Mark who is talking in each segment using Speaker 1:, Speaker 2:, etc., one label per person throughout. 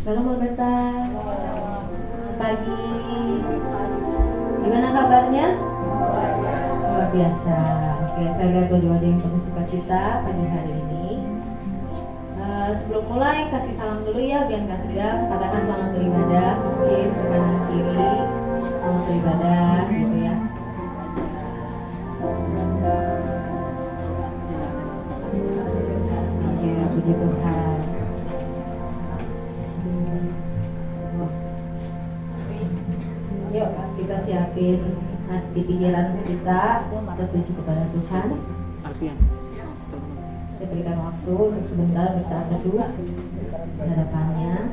Speaker 1: Shalom Beta. Pagi. Gimana kabarnya? Luar biasa. Oke, saya lihat wajah-wajah yang penuh sukacita pada hari ini. Sebelum mulai kasih salam dulu ya biar nggak tegang. Katakan selamat beribadah. Mungkin ke kanan kiri. Selamat beribadah gitu ya. Oke, puji Tuhan. Yuk kita siapin hati pikiran kita tertuju kepada Tuhan. Saya berikan waktu untuk sebentar bersaat teduh di hadapannya.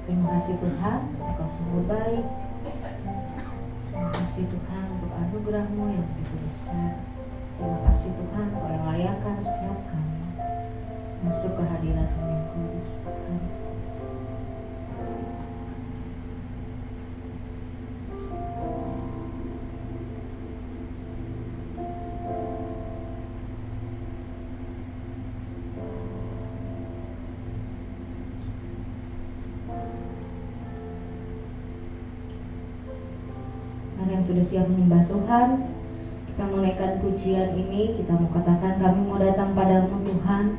Speaker 1: Terima kasih Tuhan, Engkau sungguh baik. Terima kasih Tuhan untuk anugerah-Mu yang begitu besar. Terima kasih Tuhan Kau yang layakkan setiap kami masuk ke hadirat-Mu yang kudus Tuhan. Yang sudah siap menyembah Tuhan, kita menaikkan pujian ini. Kita mau katakan kami mau datang padamu Tuhan,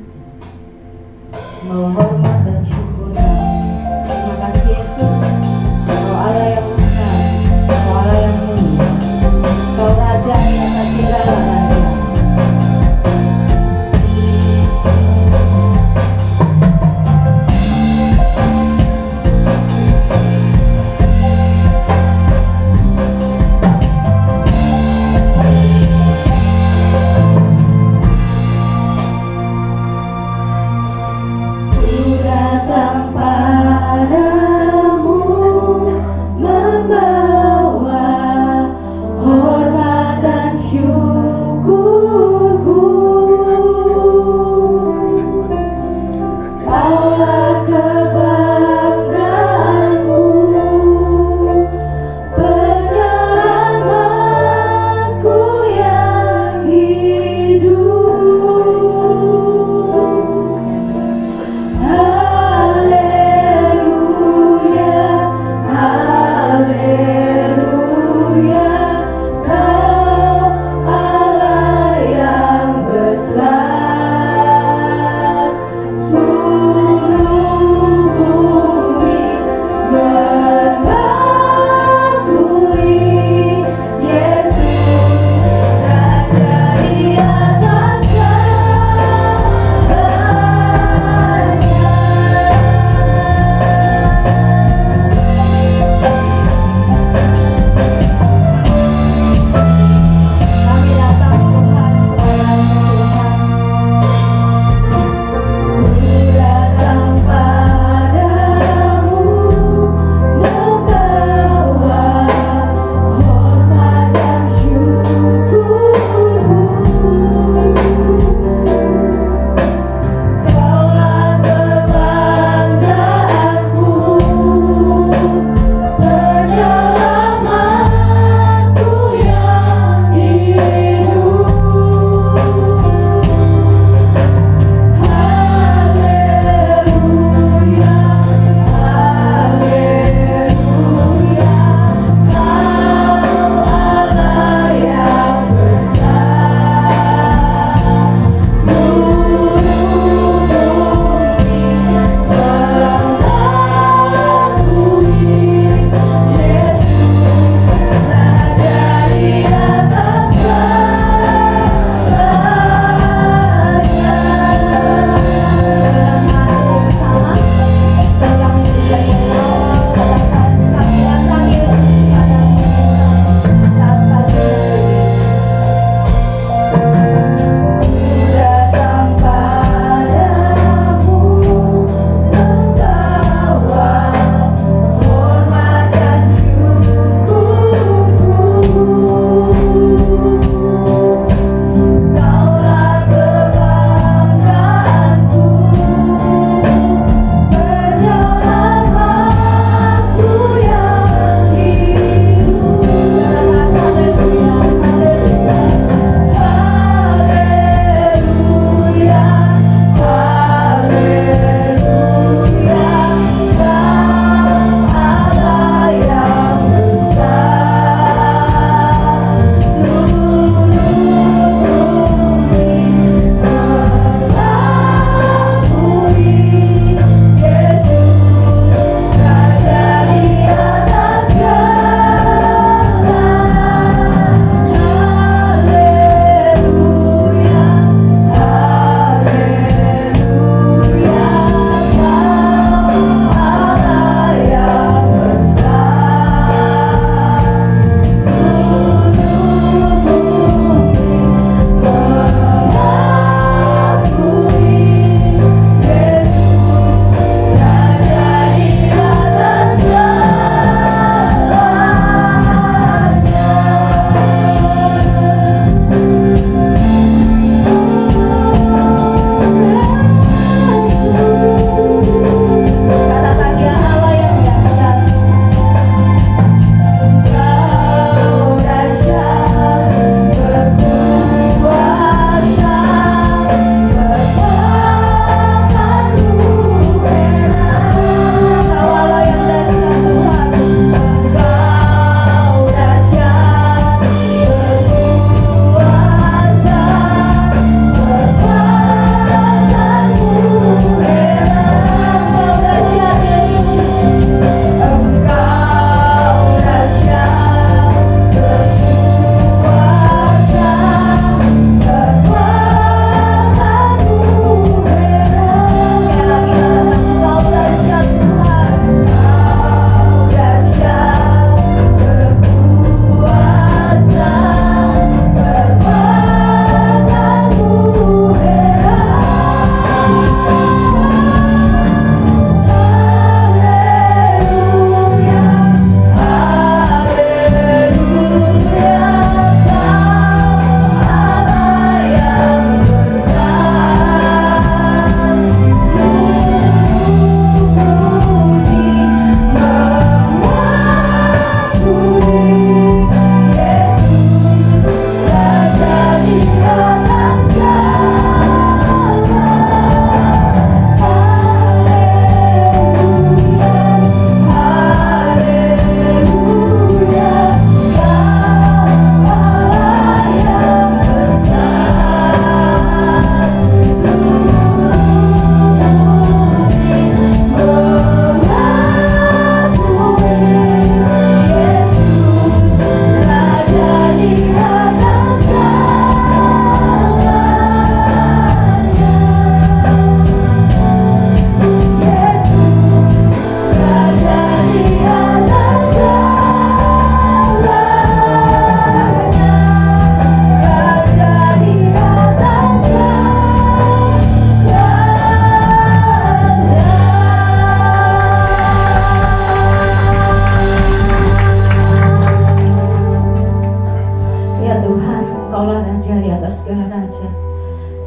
Speaker 1: membawa hormat dan syukur kami. Terima kasih Yesus, Kau Allah yang besar, Kau Allah yang mulia, Kau Raja di atas segala raja. Udah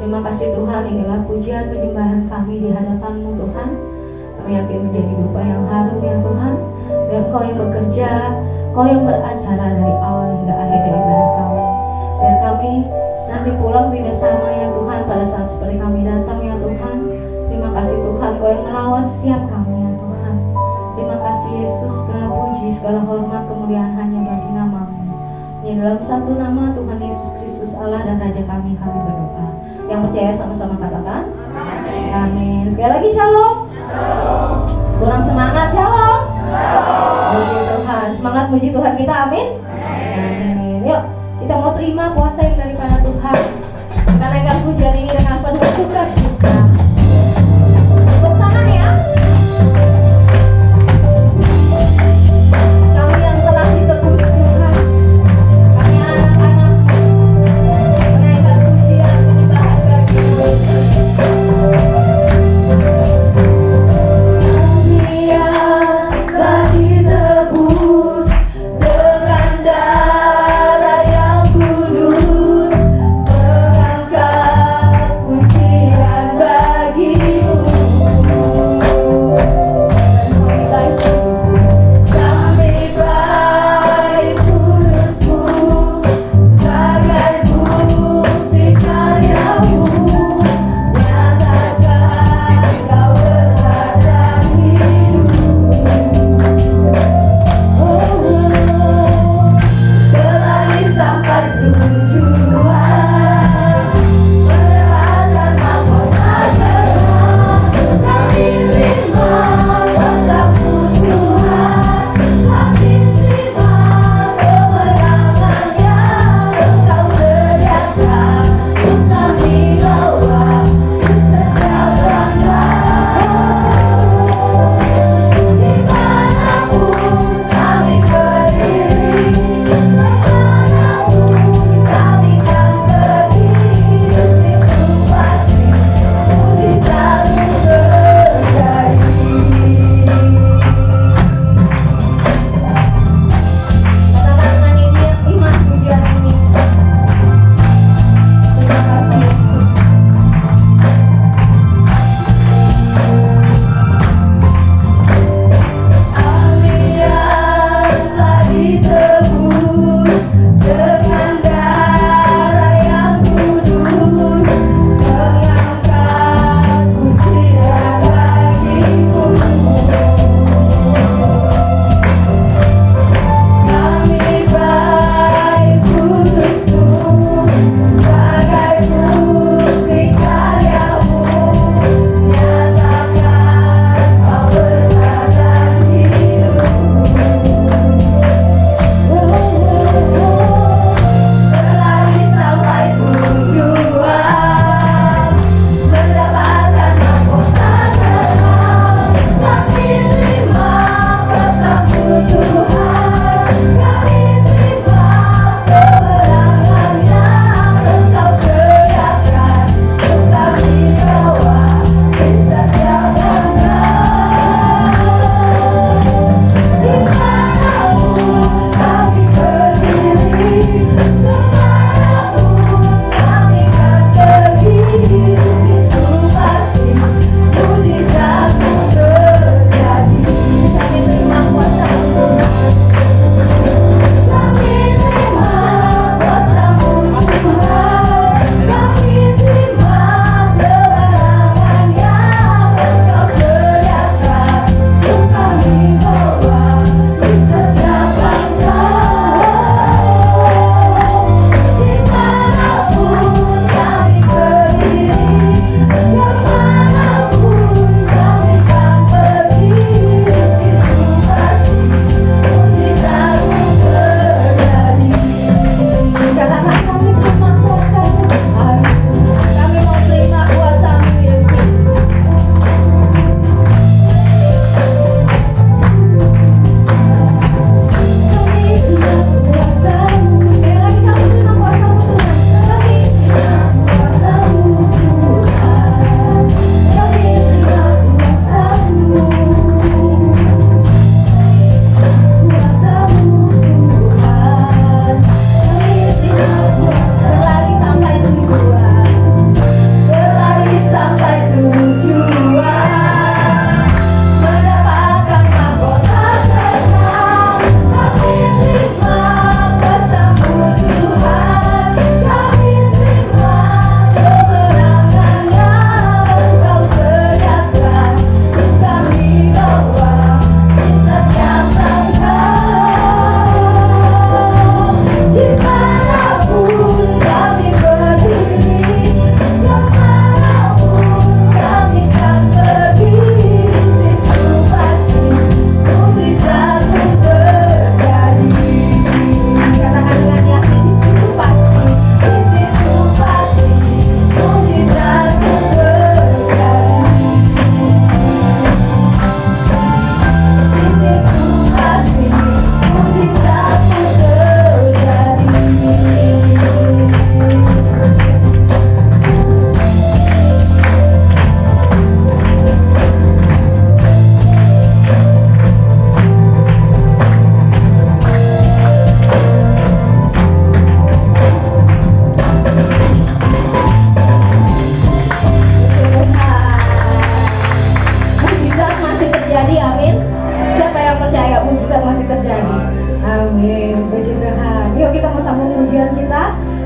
Speaker 1: Terima kasih Tuhan, inilah pujian penyembahan kami di hadapan-Mu Tuhan. Kami yakin menjadi dupa yang harum ya Tuhan. Biar Kau yang bekerja, Kau yang beracara dari awal hingga akhir ibadah kami. Biar kami nanti pulang tidak sama ya Tuhan pada saat seperti kami datang ya Tuhan. Terima kasih Tuhan, Kau yang melawat setiap kami ya Tuhan. Terima kasih Yesus, segala puji, segala hormat, kemuliaan hanya bagi nama-Mu. Hanya dalam satu nama Tuhan Yesus Kristus Allah dan Raja kami berdoa. Yang percaya sama-sama katakan amin. Sekali lagi shalom. Kurang semangat, shalom. Puji Tuhan, semangat puji Tuhan kita, amin. Amin. Yuk kita mau terima kuasa yang daripada Tuhan. Kita naikkan pujian ini dengan penuh sukacita. Tepuk tangan ya. Kami yang telah ditebus Tuhan, kami anak-anak, menaikkan pujian penyembahan bagi-Mu.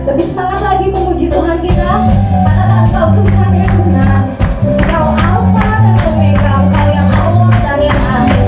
Speaker 1: lebih semangat lagi memuji Tuhan kita, karena Engkau Tuhan yang benar. Engkau Alfa dan Omega, Engkau yang awal dan yang akhir.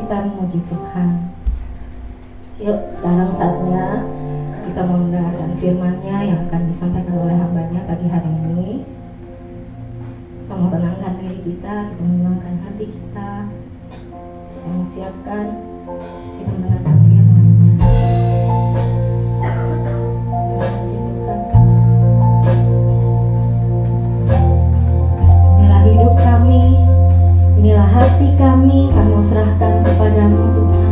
Speaker 1: Memuji Tuhan. Yuk, sekarang saatnya kita mendengarkan firman-Nya yang akan disampaikan oleh hamba-Nya pagi hari ini. Kita mau tenangkan diri kita menenangkan hati kita, kita mau siapkan, kita mendengarkan firman-Nya. Terima kasih Tuhan. Inilah hidup kami, inilah hati kami mau serahkan kepadamu Tuhan.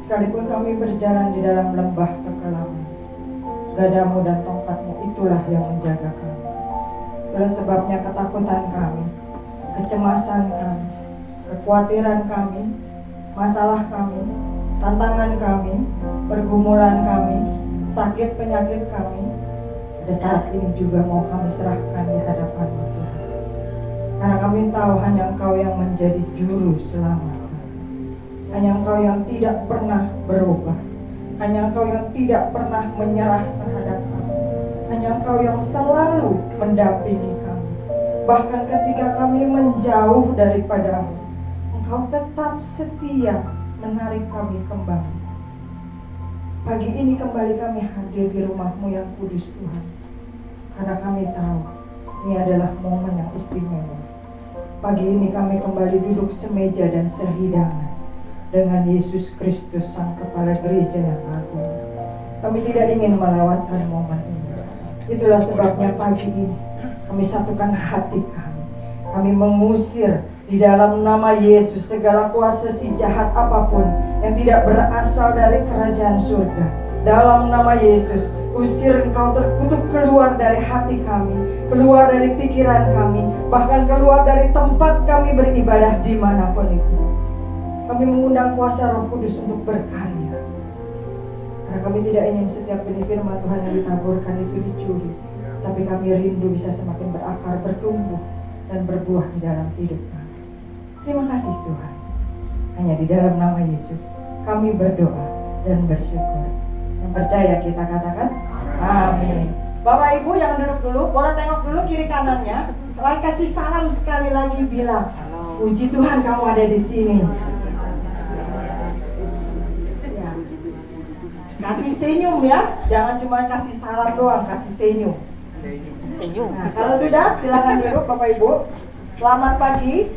Speaker 2: Sekalipun kami berjalan di dalam lembah kekelaman, gadamu dan tongkatmu itulah yang menjaga kami. Itulah sebabnya ketakutan kami, kecemasan kami, kekhawatiran kami, masalah kami, tantangan kami, pergumulan kami, sakit penyakit kami, pada saat ini juga mau kami serahkan di hadapan-Mu Tuhan. Karena kami tahu hanya Engkau yang menjadi juru selamat. Hanya Engkau yang tidak pernah berubah. Hanya Engkau yang tidak pernah menyerah terhadap kami. Hanya Engkau yang selalu mendampingi kami. Bahkan ketika kami menjauh daripada-Mu, Engkau tetap setia menarik kami kembali. Pagi ini kembali kami hadir di rumah-Mu yang kudus Tuhan. Karena kami tahu ini adalah momen yang istimewa. Pagi ini kami kembali duduk semeja dan sehidangan dengan Yesus Kristus Sang Kepala Gereja yang agung. Kami tidak ingin melewatkan momen ini. Itulah sebabnya pagi ini kami satukan hati kami. Kami mengusir di dalam nama Yesus segala kuasa si jahat apapun yang tidak berasal dari kerajaan surga. Dalam nama Yesus, usir engkau terkutuk keluar dari hati kami, keluar dari pikiran kami, bahkan keluar dari tempat kami beribadah dimanapun itu. Kami mengundang kuasa Roh Kudus untuk berkarya. Karena kami tidak ingin setiap benih firman Tuhan yang ditaburkan itu dicuri, tapi kami rindu bisa semakin berakar, bertumbuh, dan berbuah di dalam hidup kami. Terima kasih Tuhan. Hanya di dalam nama Yesus kami berdoa dan bersyukur. Yang percaya kita katakan amin. Bapak Ibu yang duduk dulu, boleh tengok dulu kiri kanannya. Lalu kasih salam sekali lagi, bilang puji Tuhan kamu ada di sini. Ya. Kasih senyum ya, jangan cuma kasih salam doang, kasih senyum. Nah, kalau sudah silakan duduk Bapak Ibu. Selamat pagi.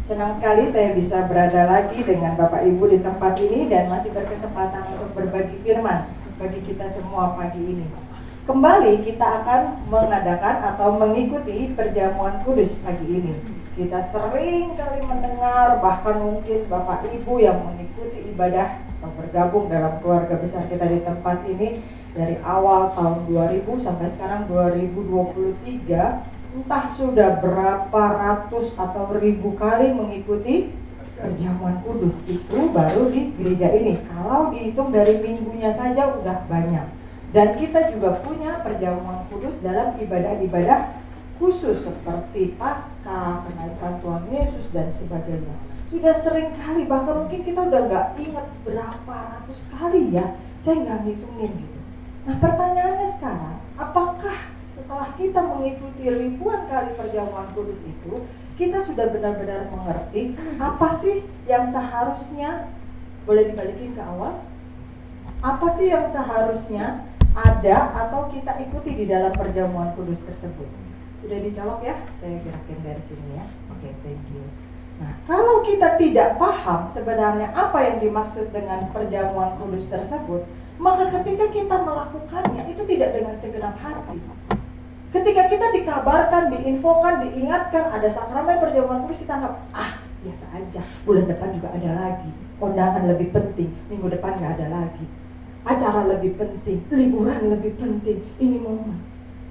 Speaker 2: Senang sekali saya bisa berada lagi dengan Bapak Ibu di tempat ini dan masih berkesempatan untuk berbagi firman bagi kita semua pagi ini. Kembali kita akan mengadakan atau mengikuti perjamuan kudus pagi ini. Kita sering kali mendengar, bahkan mungkin Bapak Ibu yang mengikuti ibadah atau bergabung dalam keluarga besar kita di tempat ini dari awal tahun 2000 sampai sekarang 2023, entah sudah berapa ratus atau ribu kali mengikuti perjamuan kudus itu baru di gereja ini. Kalau dihitung dari minggunya saja udah banyak. Dan kita juga punya perjamuan kudus dalam ibadah-ibadah khusus seperti Paskah, kenaikan Tuhan Yesus dan sebagainya. Sudah sering kali, bahkan mungkin kita udah gak ingat berapa ratus kali ya. Saya gak ngitungin gitu. Nah pertanyaannya sekarang, apakah setelah kita mengikuti ribuan kali perjamuan kudus itu, kita sudah benar-benar mengerti apa sih yang seharusnya, boleh dibalikin ke awal, apa sih yang seharusnya ada atau kita ikuti di dalam perjamuan kudus tersebut? Sudah dicolok ya? Saya gerakin dari sini ya. Oke, thank you. Nah, kalau kita tidak paham sebenarnya apa yang dimaksud dengan perjamuan kudus tersebut, maka ketika kita melakukannya itu tidak dengan segenap hati. Ketika kita dikabarkan, diinfokan, diingatkan ada sakramen perjamuan kudus, kita anggap biasa aja, bulan depan juga ada lagi, kondangan lebih penting, minggu depan gak ada lagi, acara lebih penting, liburan lebih penting, ini momen.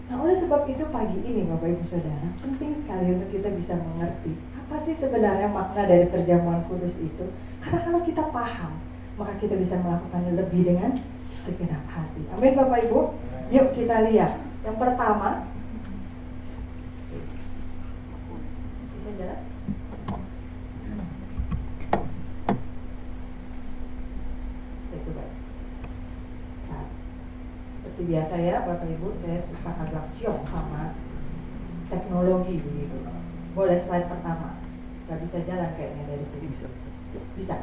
Speaker 2: Nah oleh sebab itu pagi ini Bapak Ibu Saudara, penting sekali untuk kita bisa mengerti apa sih sebenarnya makna dari perjamuan kudus itu. Karena kalau kita paham, maka kita bisa melakukannya lebih dengan segenap hati. Amin Bapak Ibu. Yuk kita lihat. Yang pertama, bisa jalan? Saya coba. Nah, seperti biasa ya Bapak Ibu, saya suka agak ciong sama teknologi begitu. Boleh slide pertama. Gak bisa jalan kayaknya dari sini. Bisa?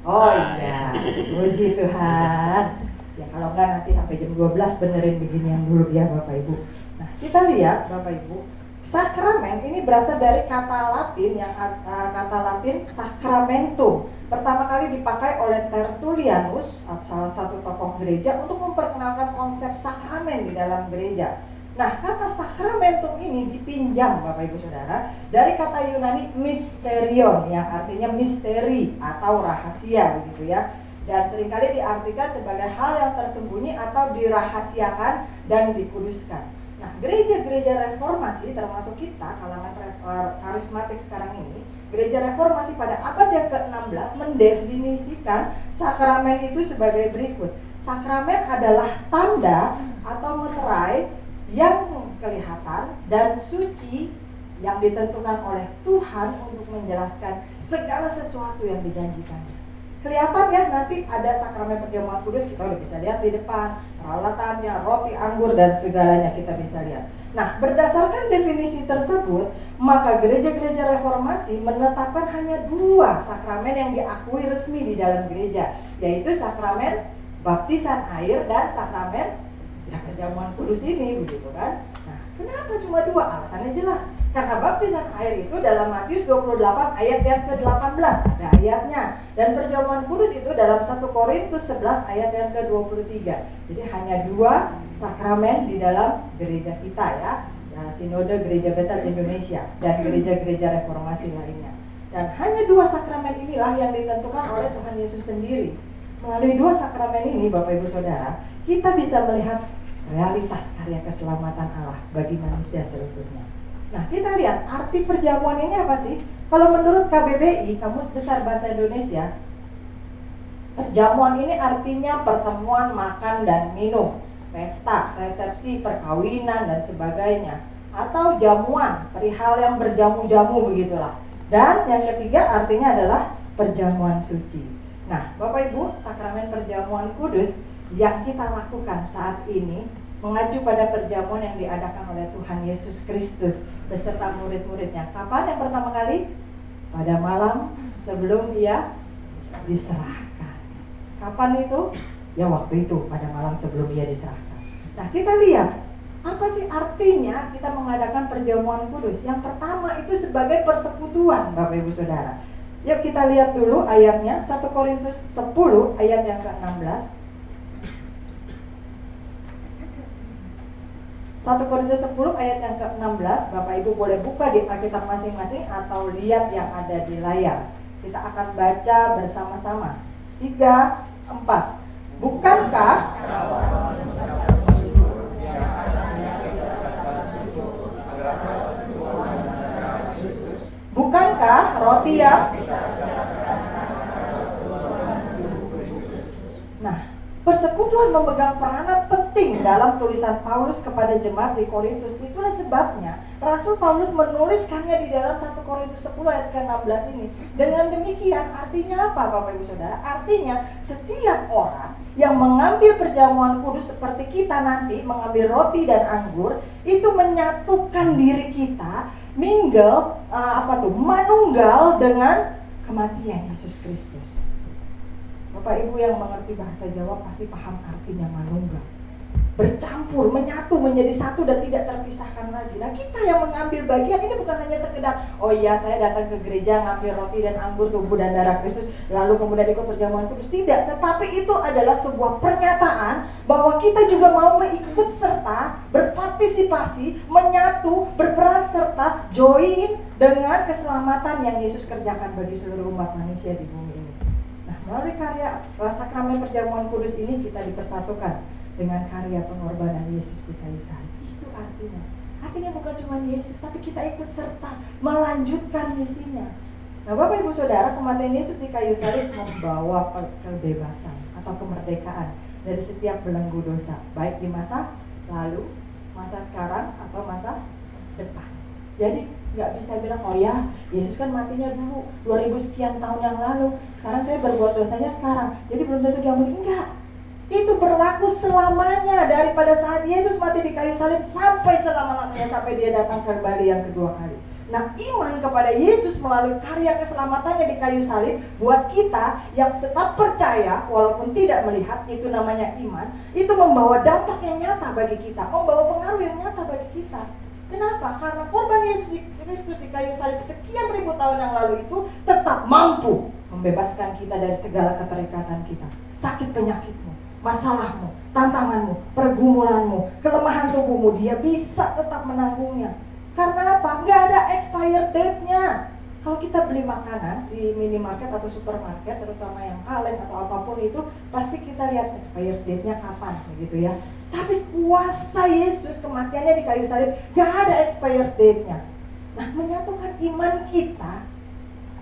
Speaker 2: Oh iya, puji Tuhan. Ya kalau enggak nanti sampai jam 12 benerin beginian dulu ya Bapak Ibu. Nah kita lihat Bapak Ibu, sakramen ini berasal dari kata Latin yang kata Latin sacramentum. Pertama kali dipakai oleh Tertullianus, salah satu tokoh gereja, untuk memperkenalkan konsep sakramen di dalam gereja. Nah, kata sakramentum ini dipinjam Bapak Ibu Saudara dari kata Yunani mysterion yang artinya misteri atau rahasia begitu ya. Dan seringkali diartikan sebagai hal yang tersembunyi atau dirahasiakan dan dikuduskan. Nah, gereja-gereja reformasi termasuk kita kalangan karismatik sekarang ini, gereja reformasi pada abad yang ke-16 mendefinisikan sakramen itu sebagai berikut. Sakramen adalah tanda atau meterai yang kelihatan dan suci yang ditentukan oleh Tuhan untuk menjelaskan segala sesuatu yang dijanjikan. Kelihatan ya, nanti ada sakramen perjamuan kudus, kita udah bisa lihat di depan, peralatannya, roti, anggur, dan segalanya kita bisa lihat. Nah, berdasarkan definisi tersebut, maka gereja-gereja reformasi menetapkan hanya 2 sakramen yang diakui resmi di dalam gereja, yaitu sakramen baptisan air dan sakramen perjamuan kudus ini, begitu kan? Nah, kenapa cuma 2? Alasannya jelas. Karena baptisan air itu dalam Matius 28 ayat yang ke-18 ada ayatnya, dan perjamuan kudus itu dalam 1 Korintus 11 ayat yang ke-23. Jadi hanya 2 sakramen di dalam gereja kita ya, Sinode Gereja Betel Indonesia dan gereja-gereja reformasi lainnya. Dan hanya 2 sakramen inilah yang ditentukan oleh Tuhan Yesus sendiri. Melalui 2 sakramen ini Bapak Ibu Saudara, kita bisa melihat realitas karya keselamatan Allah bagi manusia seutuhnya. Nah, kita lihat arti perjamuan ini apa sih? Kalau menurut KBBI, Kamus Besar Bahasa Indonesia, perjamuan ini artinya pertemuan makan dan minum, pesta, resepsi, perkawinan, dan sebagainya. Atau jamuan, perihal yang berjamu-jamu begitulah. Dan yang ketiga artinya adalah perjamuan suci. Nah, Bapak Ibu, sakramen perjamuan kudus yang kita lakukan saat ini mengacu pada perjamuan yang diadakan oleh Tuhan Yesus Kristus beserta murid-muridnya. Kapan yang pertama kali? Pada malam sebelum Ia diserahkan. Kapan itu? Ya waktu itu, pada malam sebelum Ia diserahkan. Nah, kita lihat apa sih artinya kita mengadakan perjamuan kudus? Yang pertama itu sebagai persekutuan, Bapak Ibu Saudara. Yuk kita lihat dulu ayatnya, 1 Korintus 10 ayat yang ke-16. 1 Korintus 10 ayat yang ke-16, Bapak Ibu boleh buka di Alkitab masing-masing atau lihat yang ada di layar. Kita akan baca bersama-sama. 3, 4. Bukankah roti yang persekutuan memegang peranan penting dalam tulisan Paulus kepada jemaat di Korintus. Itulah sebabnya Rasul Paulus menuliskannya di dalam 1 Korintus 10 ayat ke-16 ini. Dengan demikian artinya apa Bapak Ibu Saudara? Artinya setiap orang yang mengambil perjamuan kudus seperti kita nanti mengambil roti dan anggur, itu menyatukan diri kita, manunggal dengan kematian Yesus Kristus. Bapak Ibu yang mengerti bahasa Jawa pasti paham artinya manunggal. Bercampur, menyatu, menjadi satu dan tidak terpisahkan lagi. Nah, kita yang mengambil bagian ini bukan hanya sekedar, oh iya saya datang ke gereja ngambil roti dan anggur tubuh dan darah Kristus, lalu kemudian ikut perjamuan kudus. Tidak, tetapi itu adalah sebuah pernyataan bahwa kita juga mau mengikut serta, berpartisipasi, menyatu, berperan serta, join dengan keselamatan yang Yesus kerjakan bagi seluruh umat manusia di bumi ini. Nah, melalui karya sakramen perjamuan kudus ini kita dipersatukan dengan karya pengorbanan Yesus di kayu salib. Itu artinya. Artinya bukan cuma Yesus, tapi kita ikut serta melanjutkan misinya. Nah, Bapak Ibu Saudara, kematian Yesus di kayu salib membawa kebebasan atau kemerdekaan dari setiap belenggu dosa, baik di masa lalu, masa sekarang, atau masa depan. Jadi nggak bisa bilang, oh ya Yesus kan matinya dulu 2000 sekian tahun yang lalu, sekarang saya berbuat dosanya sekarang, jadi belum tentu diampuni. Enggak. Itu berlaku selamanya daripada saat Yesus mati di kayu salib sampai selama-lamanya, sampai dia datang kembali yang kedua kali. Nah, iman kepada Yesus melalui karya keselamatannya di kayu salib buat kita yang tetap percaya walaupun tidak melihat, itu namanya iman. Itu membawa dampak yang nyata bagi kita, membawa pengaruh yang nyata bagi kita. Kenapa? Karena korban Yesus Kristus di kayu salib sekian ribu tahun yang lalu itu tetap mampu membebaskan kita dari segala keterikatan kita. Sakit penyakitmu, masalahmu, tantanganmu, pergumulanmu, kelemahan tubuhmu, dia bisa tetap menanggungnya. Karena apa? Nggak ada expired date-nya. Kalau kita beli makanan di minimarket atau supermarket, terutama yang kaleng atau apapun itu, pasti kita lihat expired date-nya kapan, begitu ya. Tapi kuasa Yesus, kematiannya di kayu salib, nggak ada expired date-nya. Nah, menyatukan iman kita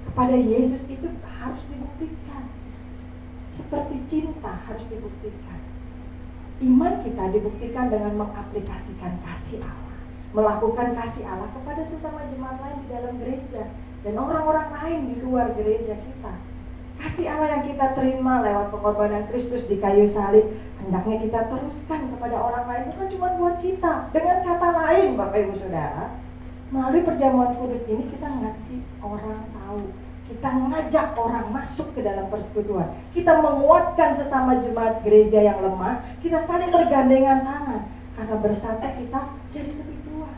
Speaker 2: kepada Yesus itu harus dibuktikan. Seperti cinta harus dibuktikan. Iman kita dibuktikan dengan mengaplikasikan kasih Allah, melakukan kasih Allah kepada sesama jemaat lain di dalam gereja dan orang-orang lain di luar gereja kita. Kasih Allah yang kita terima lewat pengorbanan Kristus di kayu salib, hendaknya kita teruskan kepada orang lain, bukan cuma buat kita. Dengan kata lain, Bapak Ibu Saudara, melalui perjamuan kudus ini kita ngasih orang tahu, kita ngajak orang masuk ke dalam persekutuan, kita menguatkan sesama jemaat gereja yang lemah, kita saling bergandengan tangan, karena bersatu kita jadi lebih kuat.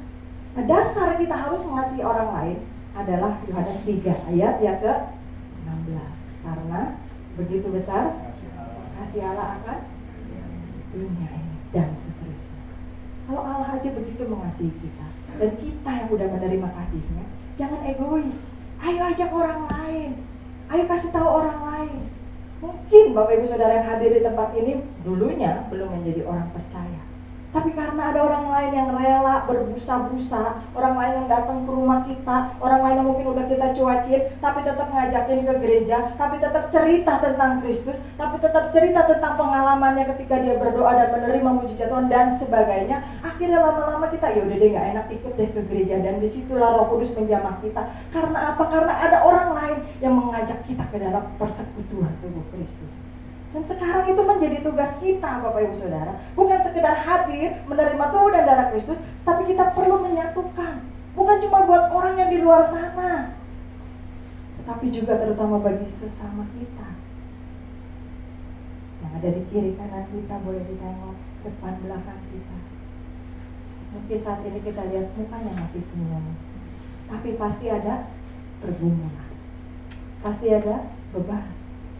Speaker 2: Nah, dasar kita harus mengasihi orang lain adalah Yohanes 3 ayat yang ke-16. Karena begitu besar kasih Allah akan dunia ini dan seterusnya. Kalau Allah aja begitu mengasihi kita, dan kita yang udah menerima kasihnya, jangan egois. Ayo ajak orang lain, ayo kasih tahu orang lain. Mungkin Bapak Ibu Saudara yang hadir di tempat ini dulunya belum menjadi orang percaya, tapi karena ada orang lain yang rela berbusa-busa, orang lain yang datang ke rumah kita, orang lain yang mungkin udah kita cuekin, tapi tetap ngajakin ke gereja, tapi tetap cerita tentang Kristus, tapi tetap cerita tentang pengalamannya ketika dia berdoa dan menerima mujizat Tuhan dan sebagainya. Akhirnya lama-lama kita, ya udah deh nggak enak ikut deh ke gereja, dan disitulah Roh Kudus menjamah kita. Karena apa? Karena ada orang lain yang mengajak kita ke dalam persekutuan tubuh Kristus. Dan sekarang itu menjadi tugas kita, Bapak Ibu Saudara, bukan sekedar hadir menerima tubuh dan darah Kristus, tapi kita perlu menyatukan, bukan cuma buat orang yang di luar sana, tapi juga terutama bagi sesama kita yang ada di kiri kanan kita. Boleh ditengok depan belakang kita. Mungkin saat ini kita lihat mukanya masih senyum, tapi pasti ada pergumulan, pasti ada beban,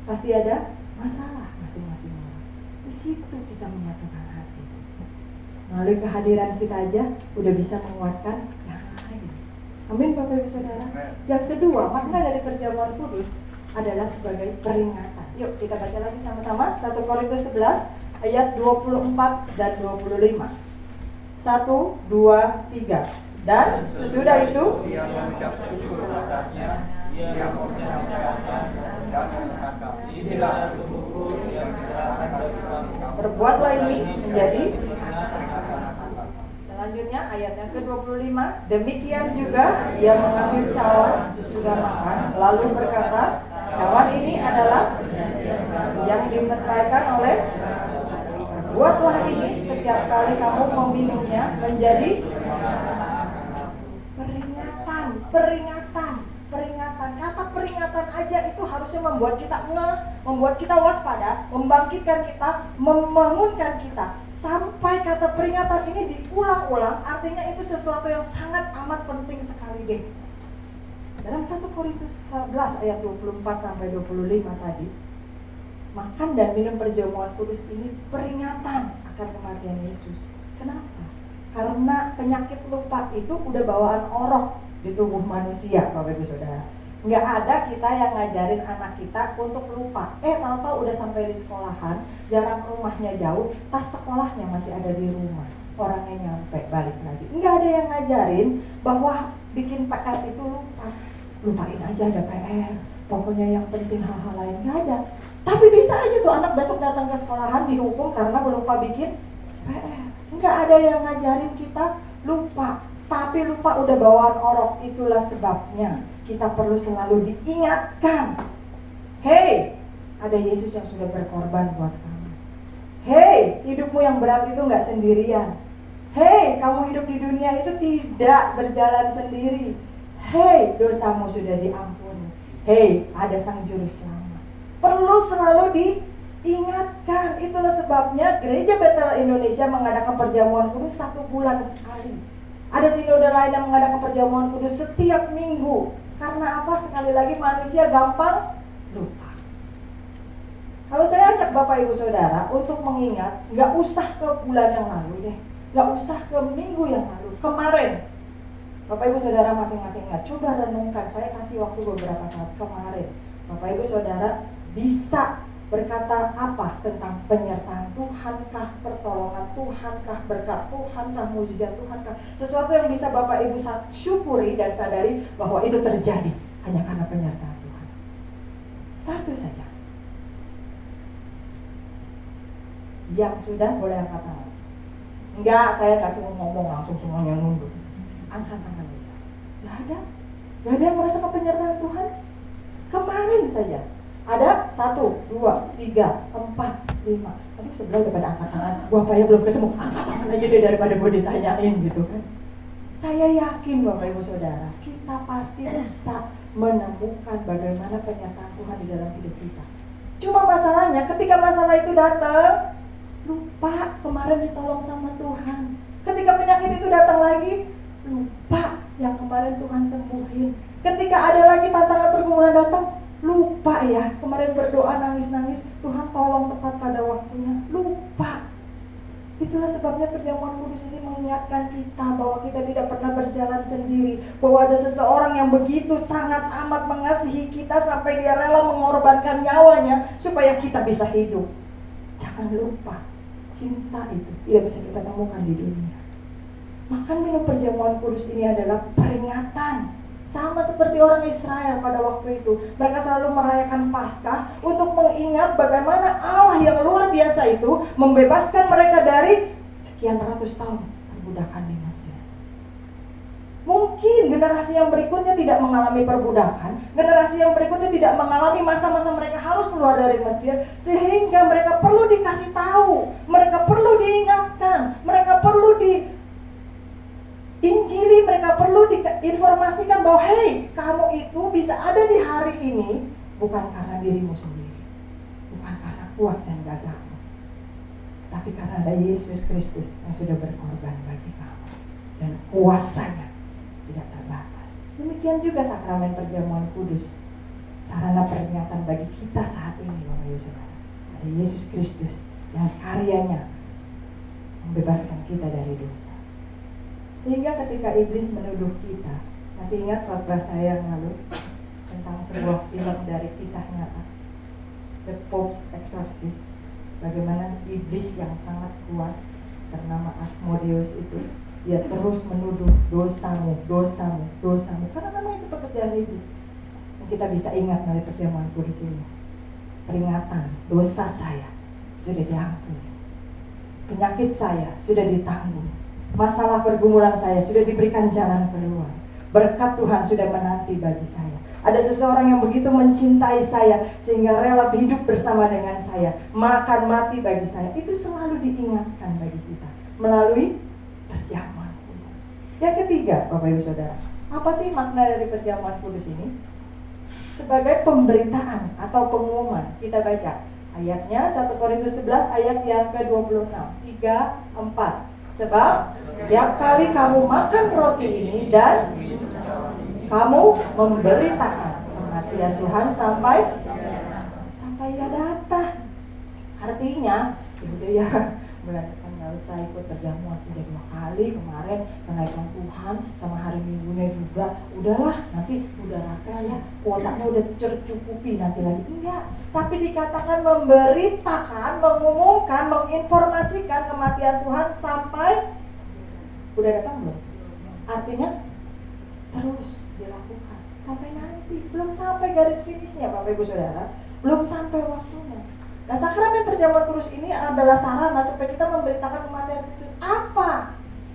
Speaker 2: pasti ada masalah masing-masing orang. Di situ kita menyatukan hati. Melalui kehadiran kita aja udah bisa menguatkan yang lain. Amin, Bapak Ibu Saudara. Yang kedua, makna dari perjamuan kudus adalah sebagai peringatan. Yuk kita baca lagi sama-sama 1 Korintus 11 ayat 24 dan 25. 1, 2, 3. Dan sesudah itu
Speaker 3: ia mengucap syukur atasnya, ia mengucapkannya dan mengatakan, inilah tubuhku yang diserahkan bagi kamu.
Speaker 2: Berbuatlah ini menjadi. Selanjutnya ayat yang ke-25. Demikian juga ia mengambil cawan sesudah makan, lalu berkata, cawan ini adalah yang dimeteraikan oleh. Buatlah ini setiap kali kamu meminumnya menjadi peringatan. Kata peringatan aja itu harusnya membuat kita membuat kita waspada, membangkitkan kita, membangunkan kita. Sampai kata peringatan ini diulang-ulang, artinya itu sesuatu yang sangat amat penting sekali deh. Dalam 1 Korintus 11 ayat 24 sampai 25 tadi, makan dan minum perjamuan kudus ini peringatan akan kematian Yesus. Kenapa? Karena penyakit lupa itu udah bawaan orok di tubuh manusia, Bapak Ibu Saudara. Nggak ada kita yang ngajarin anak kita untuk lupa. Tahu-tahu udah sampai di sekolahan, jarak rumahnya jauh, tas sekolahnya masih ada di rumah, orangnya nyampe balik lagi. Nggak ada yang ngajarin bahwa bikin PR itu lupa. Lupain aja ada PR, pokoknya yang penting hal-hal lain nggak ada. Tapi bisa aja tuh anak besok datang ke sekolahan dihukum karena lupa bikin PR. Nggak ada yang ngajarin kita lupa. Tapi lupa udah bawaan orok. Itulah sebabnya kita perlu selalu diingatkan. Hei, ada Yesus yang sudah berkorban buat kamu. Hei, hidupmu yang berat itu nggak sendirian. Hei, kamu hidup di dunia itu tidak berjalan sendiri. Hei, dosamu sudah diampuni. Hei, ada Sang Juru Selamat. Perlu selalu diingatkan. Itulah sebabnya Gereja Betel Indonesia mengadakan perjamuan kudus 1 bulan sekali. Ada sinode lain yang mengadakan perjamuan kudus setiap minggu. Karena apa? Sekali lagi manusia gampang lupa. Kalau saya ajak Bapak Ibu Saudara untuk mengingat, nggak usah ke bulan yang lalu deh, nggak usah ke minggu yang lalu, kemarin. Bapak Ibu Saudara masing-masing ingat, coba renungkan, saya kasih waktu beberapa saat kemarin. Bapak Ibu Saudara bisa berkata apa tentang penyertaan Tuhankah, pertolongan Tuhankah, berkat Tuhankah, mujizat Tuhankah, sesuatu yang bisa Bapak Ibu syukuri dan sadari bahwa itu terjadi hanya karena penyertaan Tuhan. Satu saja. Yang sudah boleh angkat tangan. Enggak, saya kasih ngomong langsung semuanya nunduk. Angkat tangan kita. Gak ada yang merasakan penyertaan Tuhan. Kemarin saja ada 1, 2, 3, 4, 5. Aduh, sebelah udah pada angkat tangan. Gua apa ya belum ketemu, angkat tangan aja deh daripada gue ditanyain gitu kan. Saya yakin Bapak Ibu Saudara, kita pasti bisa menemukan bagaimana penyertaan Tuhan di dalam hidup kita. Cuma masalahnya ketika masalah itu datang, lupa kemarin ditolong sama Tuhan. Ketika penyakit itu datang lagi, lupa yang kemarin Tuhan sembuhin. Ketika ada lagi tantangan pergumulan datang, lupa ya kemarin berdoa nangis-nangis, Tuhan tolong tepat pada waktunya. Lupa. Itulah sebabnya perjamuan kudus ini mengingatkan kita bahwa kita tidak pernah berjalan sendiri, bahwa ada seseorang yang begitu sangat amat mengasihi kita sampai dia rela mengorbankan nyawanya supaya kita bisa hidup. Jangan lupa, cinta itu tidak bisa kita temukan di dunia. Makan minum perjamuan kudus ini adalah peringatan. Sama seperti orang Israel pada waktu itu, mereka selalu merayakan Paskah untuk mengingat bagaimana Allah yang luar biasa itu membebaskan mereka dari sekian ratus tahun perbudakan di Mesir. Mungkin generasi yang berikutnya tidak mengalami perbudakan, generasi yang berikutnya tidak mengalami masa-masa mereka harus keluar dari Mesir, sehingga mereka perlu dikasih tahu, mereka perlu diingatkan, mereka perlu Injili, mereka perlu diinformasikan bahwa hei, kamu itu bisa ada di hari ini bukan karena dirimu sendiri, bukan karena kuat dan gagahmu, tapi karena ada Yesus Kristus yang sudah berkorban bagi kamu dan kuasanya tidak terbatas. Demikian juga sakramen perjamuan kudus, sarana peringatan bagi kita saat ini, Bapak Ibu Saudara. Ada Yesus Kristus yang karyanya membebaskan kita dari dosa. Sehingga ketika iblis menuduh kita, masih ingat khotbah saya yang lalu tentang sebuah film dari kisah nyata, The Pope's Exorcist, bagaimana iblis yang sangat kuat bernama Asmodeus itu, dia terus menuduh dosamu, karena memang itu pekerjaan iblis. Dan kita bisa ingat dari perjamuan kudus ini, peringatan, dosa saya sudah diampuni, penyakit saya sudah ditanggung, masalah pergumulan saya sudah diberikan jalan keluar. Berkat Tuhan sudah menanti bagi saya. Ada seseorang yang begitu mencintai saya sehingga rela hidup bersama dengan saya, makan mati bagi saya. Itu selalu diingatkan bagi kita melalui perjamuan kudus. Yang ketiga, Bapak Ibu Saudara, apa sih makna dari perjamuan kudus ini? Sebagai pemberitaan atau pengumuman. Kita baca ayatnya 1 Korintus 11 ayat yang ke-26, 3, 4. Sebab setiap kali kamu makan roti ini dan kamu memberitakan kematian Tuhan sampai ia datang. Artinya, udah ya, bulan depan nggak usah ikut perjamuan, udah 2 kali kemarin kenaikan Tuhan sama hari Minggunya juga, udahlah nanti udah rata ya, kuotanya udah tercukupi nanti lagi. Enggak, tapi dikatakan memberitakan, mengumumkan, menginformasikan kematian Tuhan sampai udah datang belum? Artinya terus dilakukan sampai nanti, belum sampai garis finishnya Bapak Ibu Saudara, belum sampai waktunya. Nah, sakramen perjamuan kudus ini adalah sarana supaya kita memberitakan kematian Kristus. Apa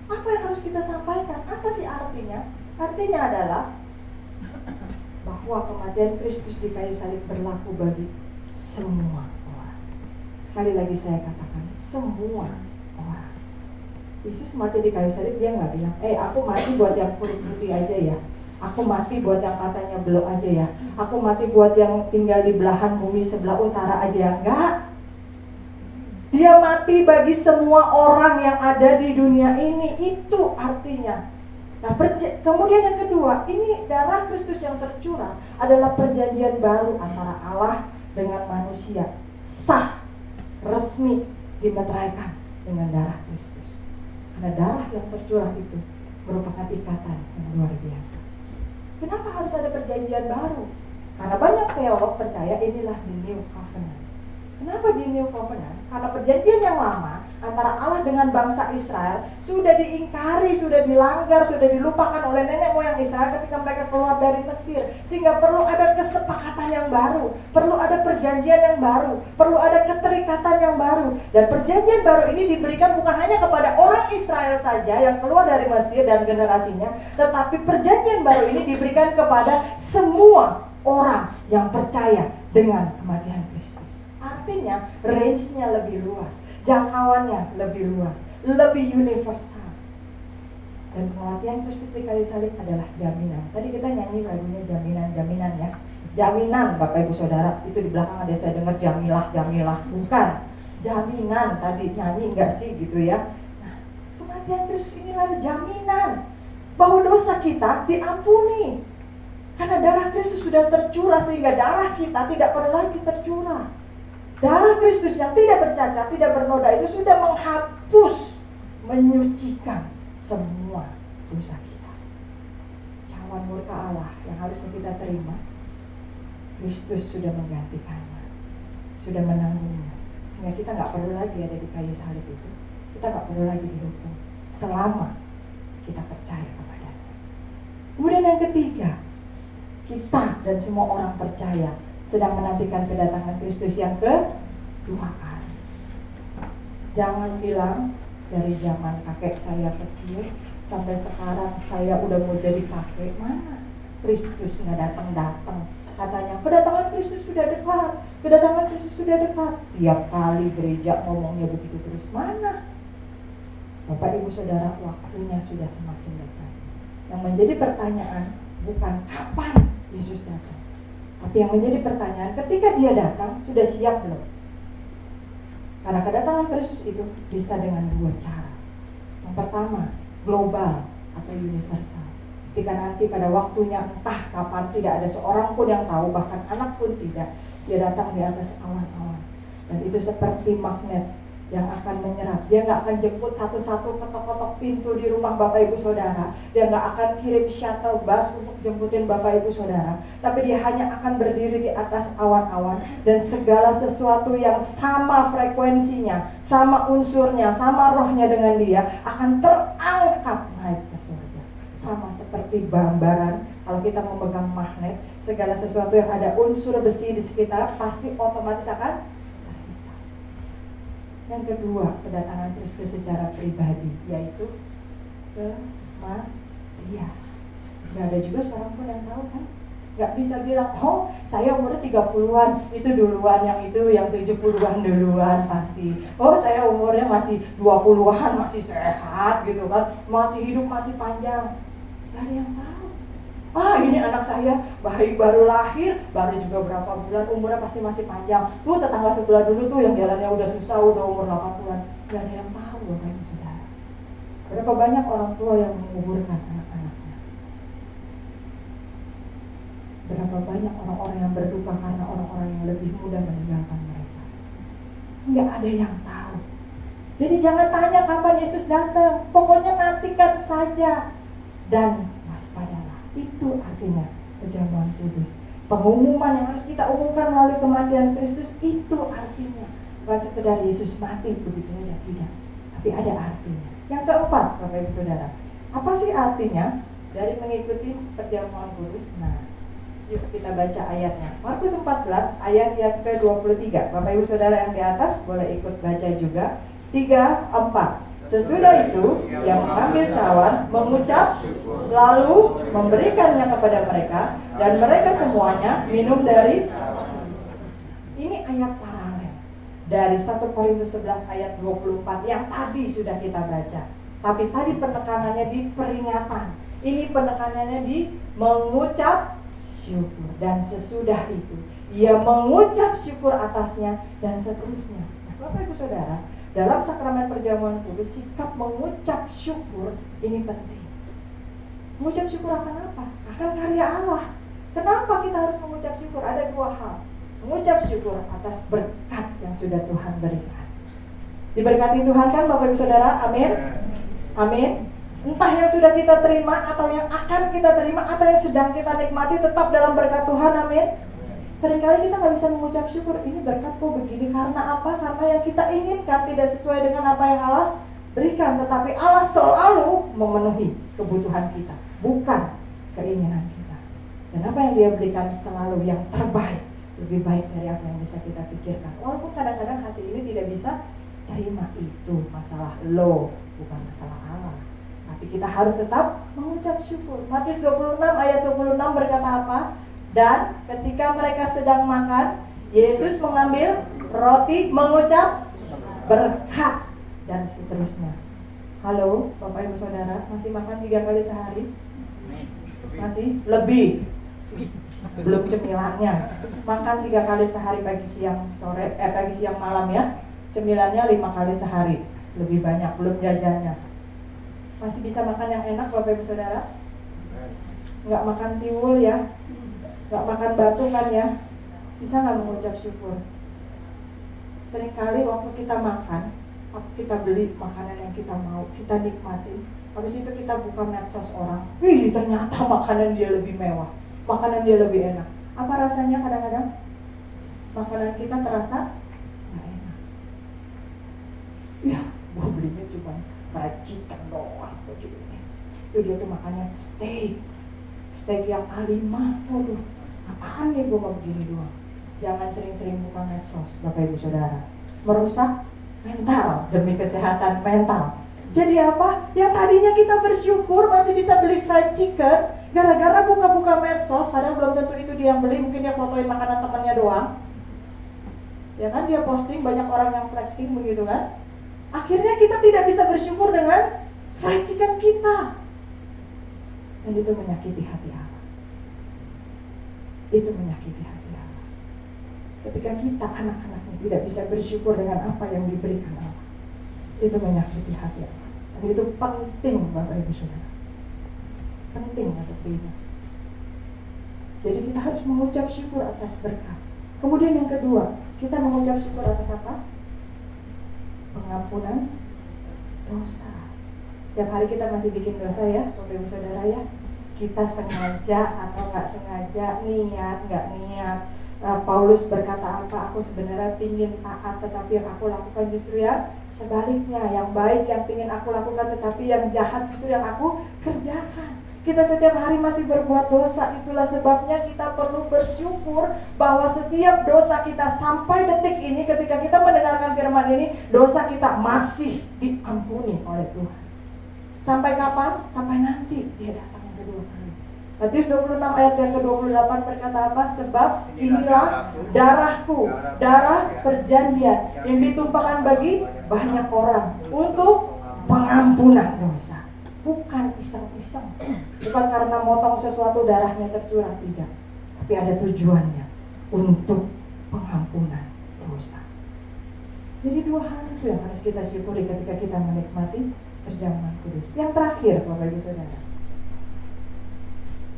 Speaker 2: yang harus kita sampaikan? Apa sih artinya? Artinya adalah bahwa kematian Kristus di kayu salib berlaku bagi semua orang. Sekali lagi saya katakan, semua orang. Yesus mati di kayu salib, dia nggak bilang, aku mati buat yang kulit putih aja ya, aku mati buat yang matanya belok aja ya, aku mati buat yang tinggal di belahan bumi sebelah utara aja ya. Enggak. Dia mati bagi semua orang yang ada di dunia ini. Itu artinya. Nah, kemudian yang kedua, ini darah Kristus yang tercurah adalah perjanjian baru antara Allah dengan manusia. sah, resmi dimeteraikan dengan darah Kristus. Karena darah yang tercurah itu merupakan ikatan yang luar biasa. Kenapa harus ada perjanjian baru? Karena banyak teolog percaya inilah the new covenant. Kenapa di new covenant? Karena perjanjian yang lama antara Allah dengan bangsa Israel sudah diingkari, sudah dilanggar, sudah dilupakan oleh nenek moyang Israel ketika mereka keluar dari Mesir. Sehingga perlu ada kesepakatan yang baru, perlu ada perjanjian yang baru, perlu ada keterikatan yang baru. Dan perjanjian baru ini diberikan bukan hanya kepada orang Israel saja yang keluar dari Mesir dan generasinya, tetapi perjanjian baru ini diberikan kepada semua orang yang percaya dengan kematian Kristus. Artinya range-nya lebih luas, jangkauannya lebih luas, lebih universal. Dan kematian Kristus di kayu salib adalah jaminan. Tadi kita nyanyi lagunya jaminan ya. Jaminan Bapak Ibu Saudara, itu di belakang ada saya dengar jamilah. Bukan, jaminan tadi nyanyi enggak sih gitu ya. Nah, kematian Kristus inilah jaminan bahwa dosa kita diampuni. Karena darah Kristus sudah tercurah sehingga darah kita tidak perlu lagi tercurah. Darah Kristus yang tidak bercacat, tidak bernoda itu sudah menghapus, menyucikan semua dosa kita. Cawan murka Allah yang harusnya kita terima, Kristus sudah menggantikannya, sudah menanggungnya. Sehingga kita gak perlu lagi ada di kayu salib itu. Kita gak perlu lagi dihukum selama kita percaya kepadanya. Kemudian yang ketiga, kita dan semua orang percaya sedang menantikan kedatangan Kristus yang kedua kali. Jangan bilang dari zaman kakek saya kecil sampai sekarang saya udah mau jadi kakek, mana Kristus nggak datang. Katanya kedatangan Kristus sudah dekat, kedatangan Kristus sudah dekat. Tiap kali gereja ngomongnya begitu terus, mana? Bapak Ibu Saudara, waktunya sudah semakin dekat. Yang menjadi pertanyaan bukan kapan Yesus datang, tapi yang menjadi pertanyaan, ketika dia datang, sudah siap belum? Karena kedatangan Kristus itu bisa dengan dua cara. Yang pertama, global atau universal. Ketika nanti pada waktunya entah kapan, tidak ada seorang pun yang tahu, bahkan anak pun tidak, dia datang di atas awan-awan. Dan itu seperti magnet yang akan menyerap. Dia gak akan jemput satu-satu ketok-ketok pintu di rumah Bapak Ibu Saudara. Dia gak akan kirim shuttle bus untuk jemputin Bapak Ibu Saudara. Tapi dia hanya akan berdiri di atas awan-awan. Dan segala sesuatu yang sama frekuensinya, sama unsurnya, sama rohnya dengan dia akan terangkat naik ke surga. Sama seperti gambaran, kalau kita memegang magnet, segala sesuatu yang ada unsur besi di sekitar pasti otomatis akan. Yang kedua, kedatangan Kristus secara pribadi, yaitu kematian. Gak ada juga seorang pun yang tahu kan. Gak bisa bilang, oh saya umurnya 30-an, itu duluan, yang itu yang 70-an duluan pasti. Oh saya umurnya masih 20-an, masih sehat gitu kan, masih hidup, masih panjang. Gak ada yang tahu. Ini anak saya bayi baru lahir, baru juga berapa bulan, umurnya pasti masih panjang. Tuh tetangga sebelah dulu tuh yang jalannya udah susah, udah umur 80-an. Gak ada yang tahu Bapak Ibu Saudara. Berapa banyak orang tua yang menguburkan anak-anaknya. Berapa banyak orang-orang yang berduka karena orang-orang yang lebih muda meninggalkan mereka. Gak ada yang tahu. Jadi jangan tanya kapan Yesus datang, pokoknya nantikan saja. Dan waspadalah. Itu artinya perjamuan kudus. Pengumuman yang harus kita umumkan melalui kematian Kristus, itu artinya bukan sekedar Yesus mati begitu saja, tidak, tapi ada artinya. Yang keempat, Bapak Ibu Saudara, apa sih artinya dari mengikuti perjamuan kudus? Nah, yuk kita baca ayatnya. Markus 14 ayat yang ke-23. Bapak Ibu Saudara yang di atas boleh ikut baca juga. 3, 4. Sesudah itu, ia mengambil cawan, mengucap, lalu memberikannya kepada mereka, dan mereka semuanya minum dari. Ini ayat paralel dari 1 Korintus 11 ayat 24 yang tadi sudah kita baca. Tapi tadi penekanannya di peringatan, ini penekanannya di mengucap syukur. Dan sesudah itu, ia mengucap syukur atasnya, dan seterusnya. Nah, Bapak Ibu Saudara, dalam sakramen perjamuan kudus, sikap mengucap syukur ini penting. Mengucap syukur akan apa? Akan karya Allah. Kenapa kita harus mengucap syukur? Ada dua hal. Mengucap syukur atas berkat yang sudah Tuhan berikan. Diberkati Tuhan kan Bapak Ibu Saudara? Amin. Amin. Entah yang sudah kita terima atau yang akan kita terima atau yang sedang kita nikmati, tetap dalam berkat Tuhan. Amin. Seringkali kita nggak bisa mengucap syukur, ini berkat kok begini, karena apa? Karena yang kita inginkan tidak sesuai dengan apa yang Allah berikan. Tetapi Allah selalu memenuhi kebutuhan kita, bukan keinginan kita. Dan apa yang Dia berikan selalu yang terbaik, lebih baik dari apa yang bisa kita pikirkan. Walaupun kadang-kadang hati ini tidak bisa terima, itu masalah lo, bukan masalah Allah. Tapi kita harus tetap mengucap syukur. Matius 26 ayat 26 berkata apa? Dan ketika mereka sedang makan, Yesus mengambil roti, mengucap berkat, dan seterusnya. Halo Bapak Ibu Saudara, masih makan 3 kali sehari? Masih? Lebih? Belum cemilannya. Makan 3 kali sehari, pagi siang sore, pagi siang malam ya. Cemilannya 5 kali sehari, lebih banyak, belum jajannya. Masih bisa makan yang enak Bapak Ibu Saudara? Nggak makan tiwul ya, nggak makan batu kan ya? Bisa nggak mengucap syukur? Seringkali waktu kita makan, waktu kita beli makanan yang kita mau, kita nikmati, habis itu kita buka medsos orang, wih ternyata makanan dia lebih mewah, makanan dia lebih enak. Apa rasanya kadang-kadang? Makanan kita terasa nggak enak. Ya, gue belinya cuma racikan doang begini. Itu dia tuh makannya steak yang A5. Waduh, apaan nih gue mau begini doang. Jangan sering-sering buka medsos Bapak Ibu Saudara, merusak mental demi kesehatan mental. Jadi apa? Yang tadinya kita bersyukur masih bisa beli fried chicken, gara-gara buka-buka medsos, padahal belum tentu itu dia yang beli, mungkin dia fotoin makanan temannya doang. Ya kan, dia posting, banyak orang yang flexing begitu kan. Akhirnya kita tidak bisa bersyukur dengan fried chicken kita. Dan itu menyakiti hati Allah. Itu menyakiti hati Allah. Ketika kita anak-anaknya tidak bisa bersyukur dengan apa yang diberikan Allah, itu menyakiti hati Allah. Dan itu penting Bapak Ibu Saudara, penting untuk diingat. Jadi kita harus mengucap syukur atas berkat. Kemudian yang kedua, kita mengucap syukur atas apa? Pengampunan dosa. Setiap hari kita masih bikin dosa ya Bapak Ibu Saudara ya. Kita sengaja atau nggak sengaja, niat nggak niat. Paulus berkata apa? Aku sebenarnya pingin taat, tetapi yang aku lakukan justru yang sebaliknya. Yang baik yang pingin aku lakukan, tetapi yang jahat justru yang aku kerjakan. Kita setiap hari masih berbuat dosa. Itulah sebabnya kita perlu bersyukur bahwa setiap dosa kita sampai detik ini, ketika kita mendengarkan firman ini, dosa kita masih diampuni oleh Tuhan. Sampai kapan? Sampai nanti Dia datang yang kedua kali. Matius 26 ayat yang ke-28 berkata apa? Sebab inilah darahku, darah perjanjian yang ditumpahkan bagi banyak orang untuk pengampunan dosa. Bukan iseng-iseng, bukan karena motong sesuatu darahnya tercurah, tidak. Tapi ada tujuannya, untuk pengampunan dosa. Jadi dua hal itu yang harus kita syukuri ketika kita menikmati perjamuan kudus. Yang terakhir Bapak Ibu Saudara,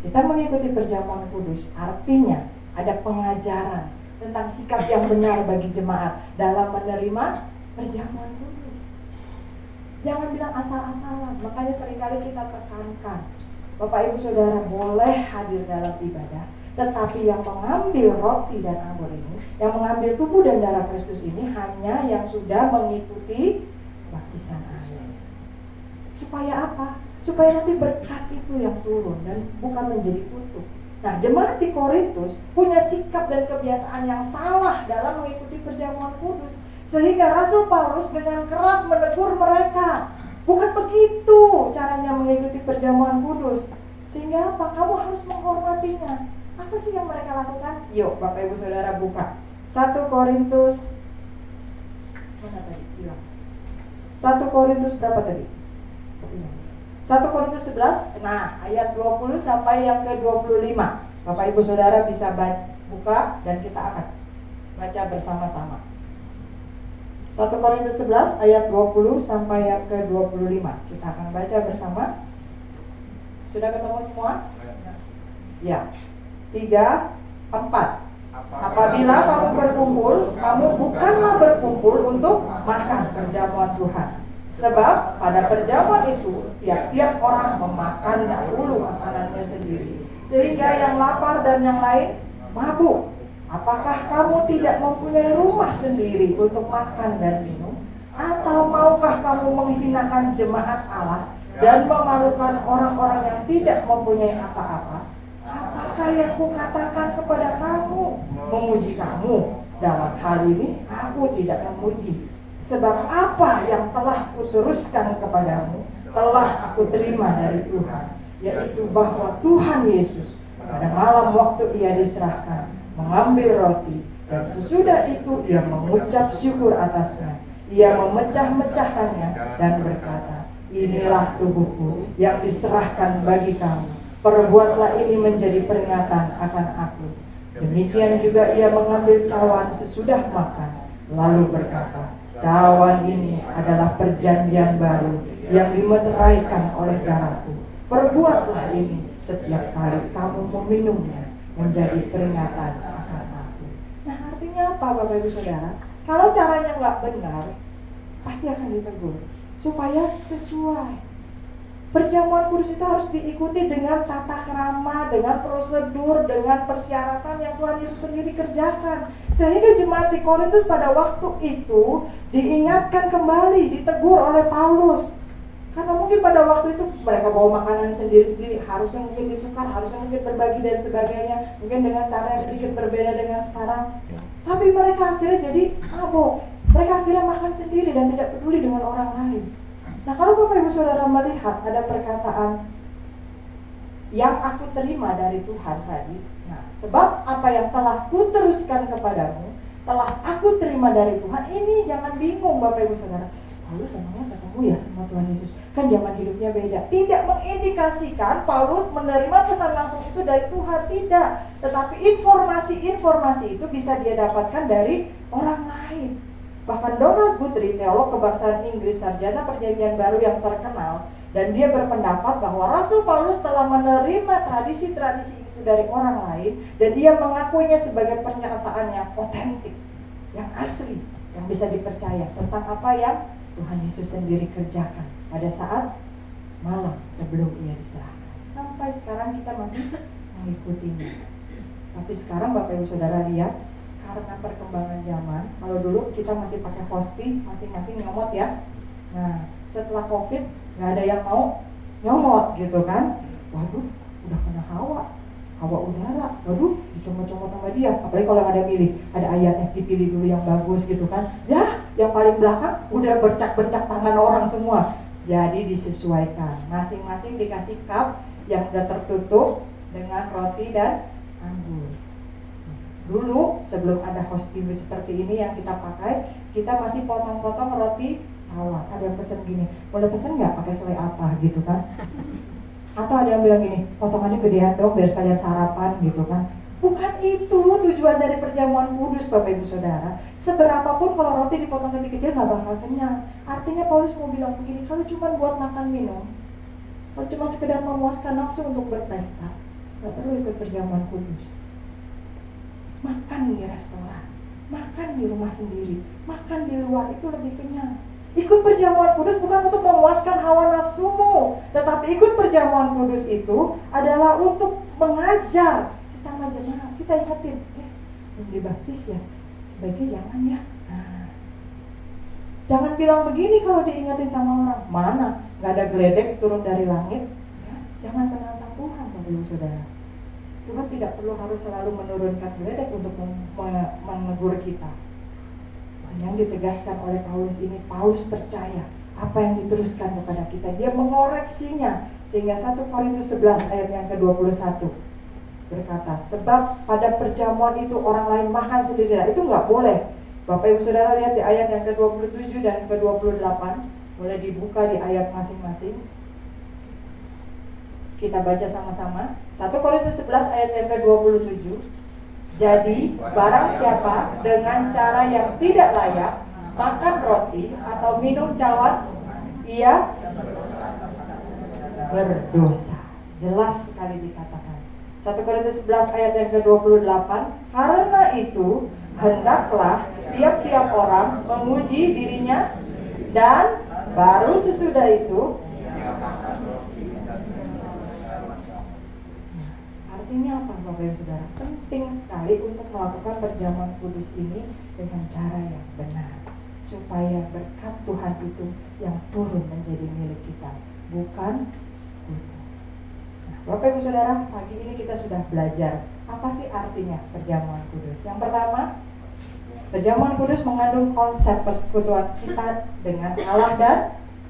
Speaker 2: kita mengikuti perjamuan kudus artinya ada pengajaran tentang sikap yang benar bagi jemaat dalam menerima perjamuan kudus. Jangan bilang asal-asalan. Makanya seringkali kita tekankan, Bapak Ibu Saudara boleh hadir dalam ibadah, tetapi yang mengambil roti dan anggur ini, yang mengambil tubuh dan darah Kristus ini, hanya yang sudah mengikuti baptisan air. Supaya apa? Supaya nanti berkat itu yang turun dan bukan menjadi kutuk. Nah, jemaat di Korintus punya sikap dan kebiasaan yang salah dalam mengikuti perjamuan kudus, sehingga Rasul Paulus dengan keras menegur mereka. Bukan begitu caranya mengikuti perjamuan kudus. Sehingga apa? Kamu harus menghormatinya. Apa sih yang mereka lakukan? Yuk Bapak Ibu Saudara buka 1 Korintus, mana tadi? Bilang 1 Korintus berapa tadi? 1 Korintus 11, nah ayat 20 sampai yang ke-25. Bapak Ibu Saudara bisa buka dan kita akan baca bersama-sama. 1 Korintus 11 ayat 20 sampai yang ke-25. Kita akan baca bersama. Sudah ketemu semua? Ya. 3, 4. Apabila kamu berkumpul, kamu bukanlah berkumpul untuk makan perjamuan Tuhan. Sebab pada perjamuan itu tiap-tiap orang memakan dahulu makanannya sendiri, sehingga yang lapar dan yang lain mabuk. Apakah kamu tidak mempunyai rumah sendiri untuk makan dan minum? Atau maukah kamu menghinakan jemaat Allah dan memalukan orang-orang yang tidak mempunyai apa-apa? Apakah yang kukatakan kepada kamu memuji kamu? Dalam hal ini aku tidak memuji. Sebab apa yang telah kuteruskan kepadamu telah aku terima dari Tuhan, yaitu bahwa Tuhan Yesus pada malam waktu ia diserahkan mengambil roti, dan sesudah itu ia mengucap syukur atasnya. Ia memecah-mecahkannya dan berkata, inilah tubuhku yang diserahkan bagi kamu. Perbuatlah ini menjadi peringatan akan aku. Demikian juga ia mengambil cawan sesudah makan, lalu berkata, cawan ini adalah perjanjian baru yang dimeteraikan oleh darahku. Perbuatlah ini setiap kali kamu meminumnya, menjadi peringatan akan aku. Nah, artinya apa Bapak Ibu Saudara? Kalau caranya nggak benar, pasti akan ditegur supaya sesuai. Perjamuan kudus itu harus diikuti dengan tata krama, dengan prosedur, dengan persyaratan yang Tuhan Yesus sendiri kerjakan. Sehingga jemaat di Korintus pada waktu itu diingatkan kembali, ditegur oleh Paulus. Karena mungkin pada waktu itu mereka bawa makanan sendiri-sendiri, harusnya mungkin ditukar, harusnya mungkin berbagi dan sebagainya, mungkin dengan cara yang sedikit berbeda dengan sekarang. Tapi mereka akhirnya jadi mabok, mereka akhirnya makan sendiri dan tidak peduli dengan orang lain. Nah, kalau Bapak Ibu Saudara melihat ada perkataan yang aku terima dari Tuhan tadi, nah, sebab apa yang telah kuteruskan kepadamu telah aku terima dari Tuhan, ini jangan bingung Bapak Ibu Saudara. Paulus emangnya ketemu ya sama Tuhan Yesus? Kan zaman hidupnya beda. Tidak mengindikasikan Paulus menerima pesan langsung itu dari Tuhan, tidak. Tetapi informasi-informasi itu bisa dia dapatkan dari orang lain. Bahkan Donald Guthrie, teolog kebangsaan Inggris, sarjana perjanjian baru yang terkenal, dan dia berpendapat bahwa Rasul Paulus telah menerima tradisi-tradisi itu dari orang lain, dan dia mengakuinya sebagai pernyataan yang otentik, yang asli, yang bisa dipercaya tentang apa yang Tuhan Yesus sendiri kerjakan pada saat malam sebelum ia diserahkan. Sampai sekarang kita masih mengikutinya. Tapi sekarang Bapak Ibu Saudara lihat, karena perkembangan zaman, kalau dulu kita masih pakai hosti, masing-masing nyomot ya. Nah, setelah COVID nggak ada yang mau nyomot gitu kan. Waduh, udah kena hawa udara, waduh, dicomot-comot sama dia. Apalagi kalau ada pilih, ada ayatnya, dipilih dulu yang bagus gitu kan. Ya, yang paling belakang udah bercak-bercak tangan orang semua. Jadi disesuaikan, masing-masing dikasih cup yang udah tertutup dengan roti dan anggur. Dulu sebelum ada hosting seperti ini yang kita pakai, kita masih potong-potong roti tawar. Ada yang pesen gini, boleh pesen nggak pakai selai apa gitu kan? Atau ada yang bilang gini, potongannya gedean dong biar sekalian sarapan gitu kan. Bukan itu tujuan dari perjamuan kudus Bapak Ibu Saudara. Seberapapun kalau roti dipotong kecil-kecil nggak bakal kenyang. Artinya Paulus mau bilang begini, kalau cuma buat makan minum, kalau cuma sekedar memuaskan nafsu untuk berpesta, nggak perlu ikut perjamuan kudus. Makan di restoran, makan di rumah sendiri, makan di luar itu lebih kenyang. Ikut perjamuan kudus bukan untuk memuaskan hawa nafsumu, tetapi ikut perjamuan kudus itu adalah untuk mengajar sama jemaat. Kita ingetin, belum dibaptis ya, sebaiknya jangan ya. Nah, jangan bilang begini kalau diingetin sama orang, mana nggak ada geledek turun dari langit. Ya, jangan menantang Tuhan, Bapak Ibu Saudara. Tuhan tidak perlu harus selalu menurunkan geledek untuk menegur kita. Yang ditegaskan oleh Paulus ini, Paulus percaya apa yang diteruskan kepada kita, dia mengoreksinya. Sehingga 1 Korintus 11 ayat yang ke-21 berkata, sebab pada perjamuan itu orang lain makan sendiri. Nah, itu nggak boleh. Bapak Ibu Saudara lihat di ayat yang ke-27 dan ke-28, boleh dibuka di ayat masing-masing. Kita baca sama-sama. 1 Korintus 11 ayat yang ke-27. Jadi, barang siapa dengan cara yang tidak layak makan roti atau minum cawan, ia berdosa. Jelas sekali dikatakan. 1 Korintus 11 ayat yang ke-28. Karena itu hendaklah tiap-tiap orang menguji dirinya, dan baru sesudah itu. Artinya apa Bapak Ibu Saudara? Penting sekali untuk melakukan perjamuan kudus ini dengan cara yang benar, supaya berkat Tuhan itu yang turun menjadi milik kita, bukan kita. Nah, Bapak Ibu Saudara, pagi ini kita sudah belajar apa sih artinya perjamuan kudus. Yang pertama, perjamuan kudus mengandung konsep persekutuan kita dengan Allah dan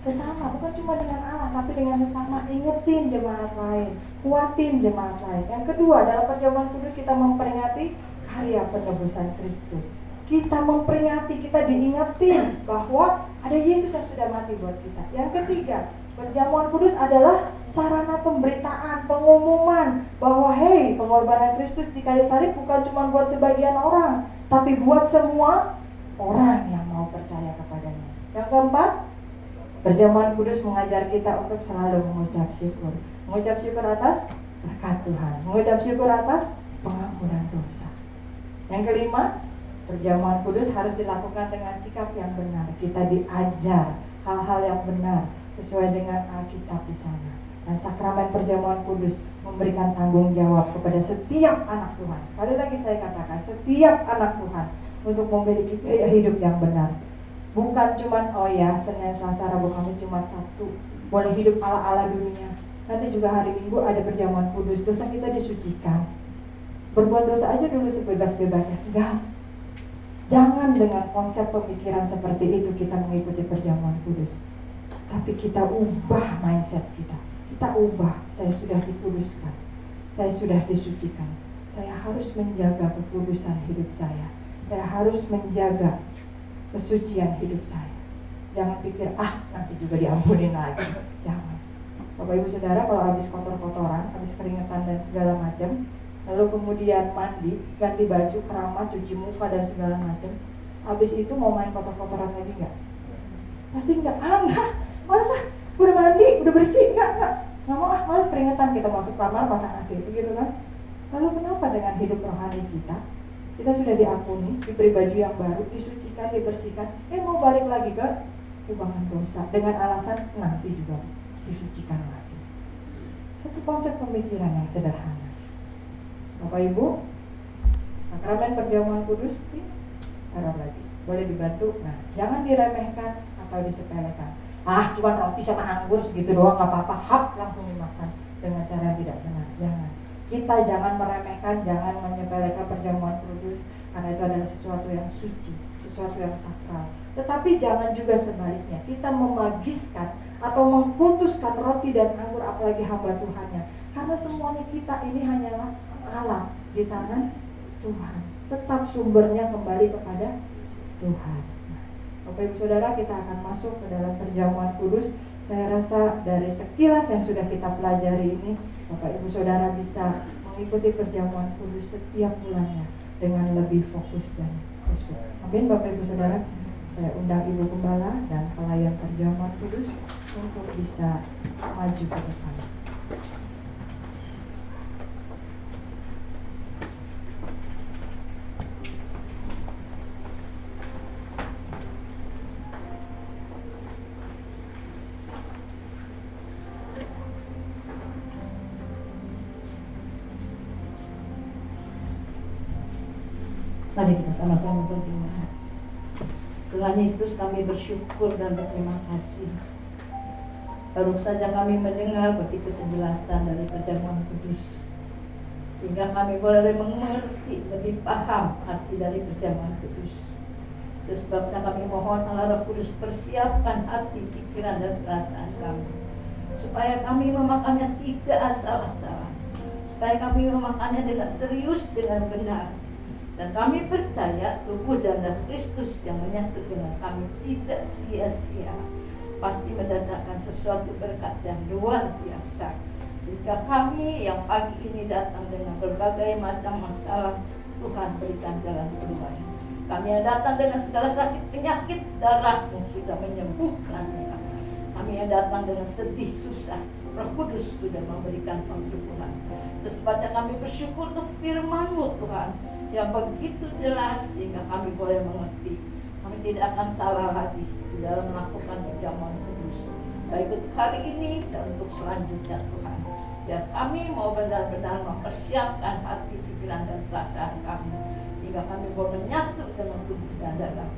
Speaker 2: sesama. Bukan cuma dengan Allah, tapi dengan sesama. Ingetin jemaat lain, kuatin jemaat lain. Yang kedua, dalam perjamuan kudus kita memperingati karya penebusan Kristus. Kita memperingati, kita diingetin bahwa ada Yesus yang sudah mati buat kita. Yang ketiga, perjamuan kudus adalah sarana pemberitaan, pengumuman bahwa hey, pengorbanan Kristus di kayu salib bukan cuma buat sebagian orang, tapi buat semua orang yang mau percaya kepadanya. Yang keempat, perjamuan kudus mengajar kita untuk selalu mengucap syukur. Mengucap syukur atas berkat Tuhan, mengucap syukur atas pengampunan dosa. Yang kelima, perjamuan kudus harus dilakukan dengan sikap yang benar. Kita diajar hal-hal yang benar sesuai dengan Alkitab di sana. Dan sakramen perjamuan kudus memberikan tanggung jawab kepada setiap anak Tuhan. Sekali lagi saya katakan, setiap anak Tuhan untuk memiliki gaya hidup yang benar. Bukan cuma Senin, Selasa, Rabu, Kamis, Jumat, Sabtu boleh hidup ala-ala dunia. Nanti juga hari Minggu ada perjamuan kudus, dosa kita disucikan. Berbuat dosa aja dulu sebebas-bebasnya. Enggak. Jangan dengan konsep pemikiran seperti itu kita mengikuti perjamuan kudus. Tapi kita ubah mindset kita. Kita ubah, saya sudah dikuduskan, saya sudah disucikan, saya harus menjaga kekudusan hidup saya harus menjaga kesucian hidup saya. Jangan pikir, nanti juga diampunin lagi. Jangan. Bapak Ibu Saudara, kalau habis kotor-kotoran, habis keringetan dan segala macam, lalu kemudian mandi, ganti baju, keramas, cuci muka dan segala macam, habis itu mau main kotor-kotoran lagi nggak? Pasti nggak. Enggak, malas udah mandi, udah bersih, enggak mau malas keringetan, kita masuk kamar pasang AC, begitu kan? Lalu kenapa dengan hidup rohani kita sudah diampuni, diberi baju yang baru, disucikan, dibersihkan, mau balik lagi ke kubangan dosa dengan alasan nanti juga disucikan lagi. Satu konsep pemikiran yang sederhana. Bapak Ibu, sakramen perjamuan kudus harap lagi boleh dibantu. Nah, jangan diremehkan atau disepelekan. Cuma roti sama anggur segitu doang nggak apa-apa, langsung dimakan dengan cara yang tidak benar. Jangan. Kita jangan meremehkan, jangan menyepelekan perjamuan kudus, karena itu adalah sesuatu yang suci, sesuatu yang sakral. Tetapi jangan juga sebaliknya, kita memagiskan atau mengkultuskan roti dan anggur, apalagi hamba Tuhannya. Karena semuanya kita ini hanyalah alat di tangan Tuhan. Tetap sumbernya kembali kepada Tuhan. Bapak Ibu Saudara, kita akan masuk ke dalam perjamuan kudus. Saya rasa dari sekilas yang sudah kita pelajari ini, Bapak Ibu Saudara bisa mengikuti perjamuan kudus setiap bulannya dengan lebih fokus dan khusyuk. Amin Bapak Ibu Saudara. Saya undang Ibu Gembala dan pelayan perjamuan kudus untuk bisa maju ke depan.
Speaker 1: Mari kita sama-sama berdoa. Tuhan Yesus, kami bersyukur dan berterima kasih. Baru saja kami mendengar begitu penjelasan dari perjamuan kudus, sehingga kami boleh mengerti, lebih paham arti dari perjamuan kudus. Itu sebabnya kami mohon Allah Roh Kudus, persiapkan hati, pikiran dan perasaan kami, supaya kami memakannya tidak asal-asalan, supaya kami memakannya dengan serius, dengan benar. Dan kami percaya tubuh dan darah Kristus yang menyatu dengan kami tidak sia-sia, pasti mendatangkan sesuatu berkat yang luar biasa. Jika kami yang pagi ini datang dengan berbagai macam masalah, Tuhan berikan jalan keluar. Kami yang datang dengan segala sakit penyakit, darah yang sudah menyembuhkannya, kami
Speaker 4: Kami yang datang dengan sedih, susah, Roh Kudus sudah memberikan penghiburan. Terus pada kami bersyukur untuk firman-Mu Tuhan yang begitu jelas sehingga kami boleh mengerti. Kami tidak akan salah lagi di dalam melakukan perjamuan kudus, baik untuk hari ini dan untuk selanjutnya Tuhan. Dan kami mau benar-benar mempersiapkan hati, pikiran, dan perasaan kami sehingga kami boleh menyatu dengan tubuh dan darah.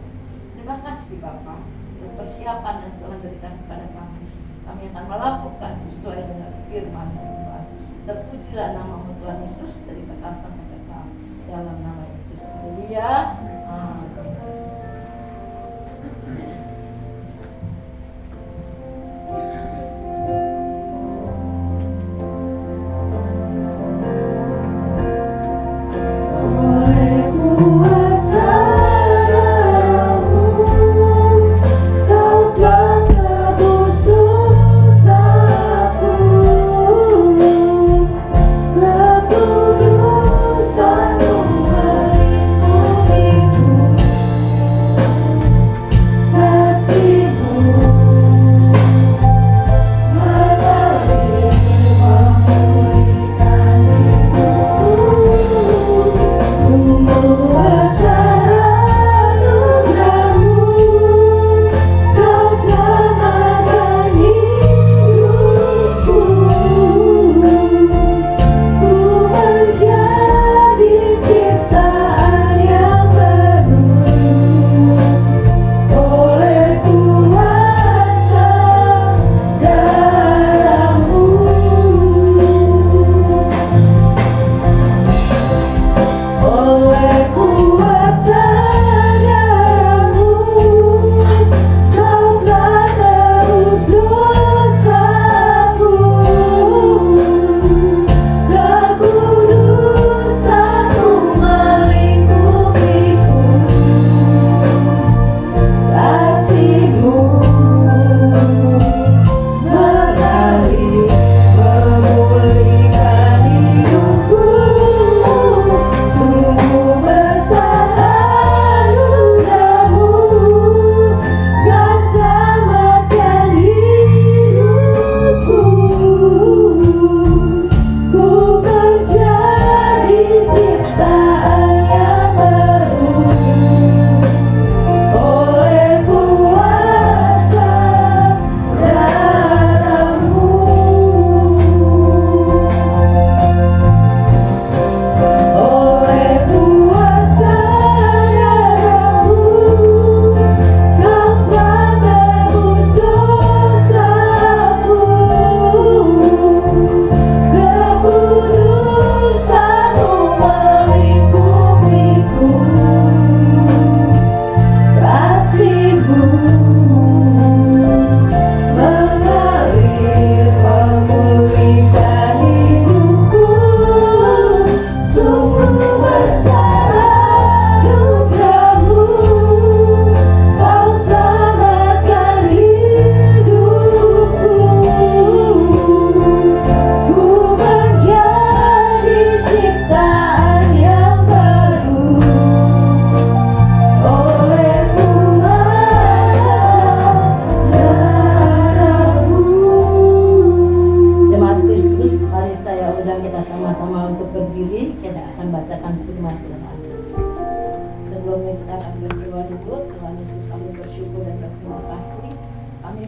Speaker 4: Terima kasih Bapa untuk persiapan yang Tuhan berikan kepada kami. Kami akan melakukan sesuai dengan firman Tuhan. Terpujilah nama Tuhan Yesus dari kekal sampai kekal. Dalam nama Yesus. Haleluya. Amin.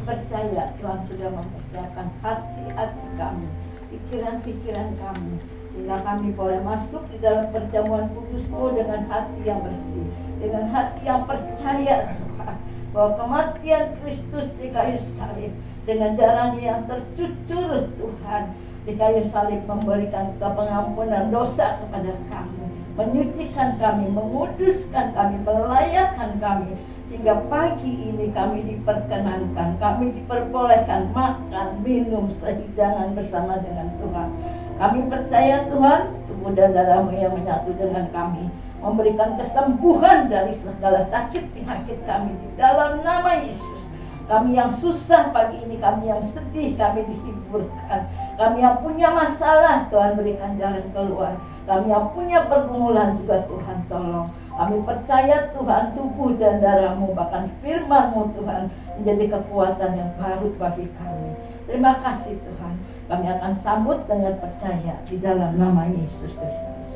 Speaker 4: percaya Tuhan sudah mempersiapkan hati-hati kami, pikiran-pikiran kami, sehingga kami boleh masuk di dalam perjamuan kudus-Mu dengan hati yang bersih, dengan hati yang percaya Tuhan, bahwa kematian Kristus di kayu salib dengan darahnya yang tercucur Tuhan di kayu salib memberikan pengampunan dosa kepada kami, menyucikan kami, menguduskan kami, melayakkan kami, sehingga pagi ini kami diperkenankan, kami diperbolehkan makan, minum, sehidangan bersama dengan Tuhan. Kami percaya Tuhan, tubuh dan darah-Mu yang menyatu dengan kami, memberikan kesembuhan dari segala sakit penyakit kami di dalam nama Yesus. Kami yang susah pagi ini, kami yang sedih, kami dihiburkan. Kami yang punya masalah, Tuhan berikan jalan keluar. Kami yang punya pergumulan juga Tuhan tolong. Kami percaya Tuhan, tubuh dan darah-Mu, bahkan firman-Mu Tuhan, menjadi kekuatan yang baru bagi kami. Terima kasih Tuhan. Kami akan sambut dengan percaya di dalam nama Yesus Kristus.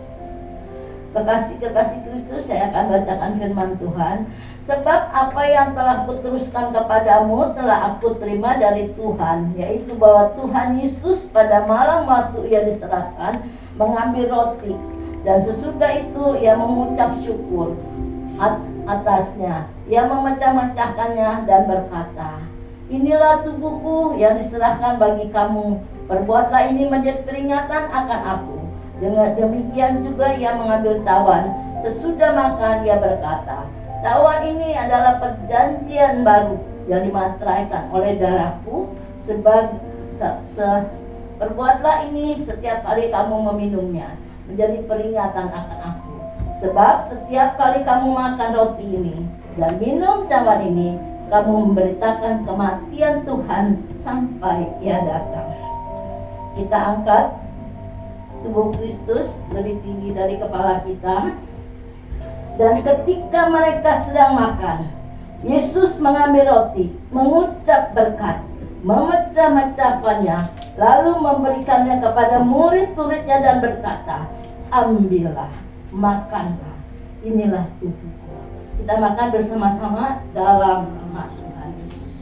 Speaker 4: Kekasih-kekasih Kristus, saya akan bacakan firman Tuhan. Sebab apa yang telah kuteruskan kepadamu telah aku terima dari Tuhan, yaitu bahwa Tuhan Yesus pada malam waktu ia diserahkan mengambil roti, dan sesudah itu ia mengucap syukur atasnya. Ia memecah-mecahkannya dan berkata, inilah tubuhku yang diserahkan bagi kamu. Perbuatlah ini menjadi peringatan akan aku. Dengan demikian juga ia mengambil tawan. Sesudah makan ia berkata, tawan ini adalah perjanjian baru yang dimateraikan oleh darahku. Perbuatlah ini setiap kali kamu meminumnya, menjadi peringatan akan aku. Sebab setiap kali kamu makan roti ini dan minum tawan ini, kamu memberitakan kematian Tuhan sampai ia datang. Kita angkat tubuh Kristus lebih tinggi dari kepala kita. Dan ketika mereka sedang makan, Yesus mengambil roti, mengucap berkat, memecah-mecahkannya, lalu memberikannya kepada murid-muridnya dan berkata, ambillah, makanlah, inilah tubuhku. Kita makan bersama-sama dalam nama Tuhan Yesus.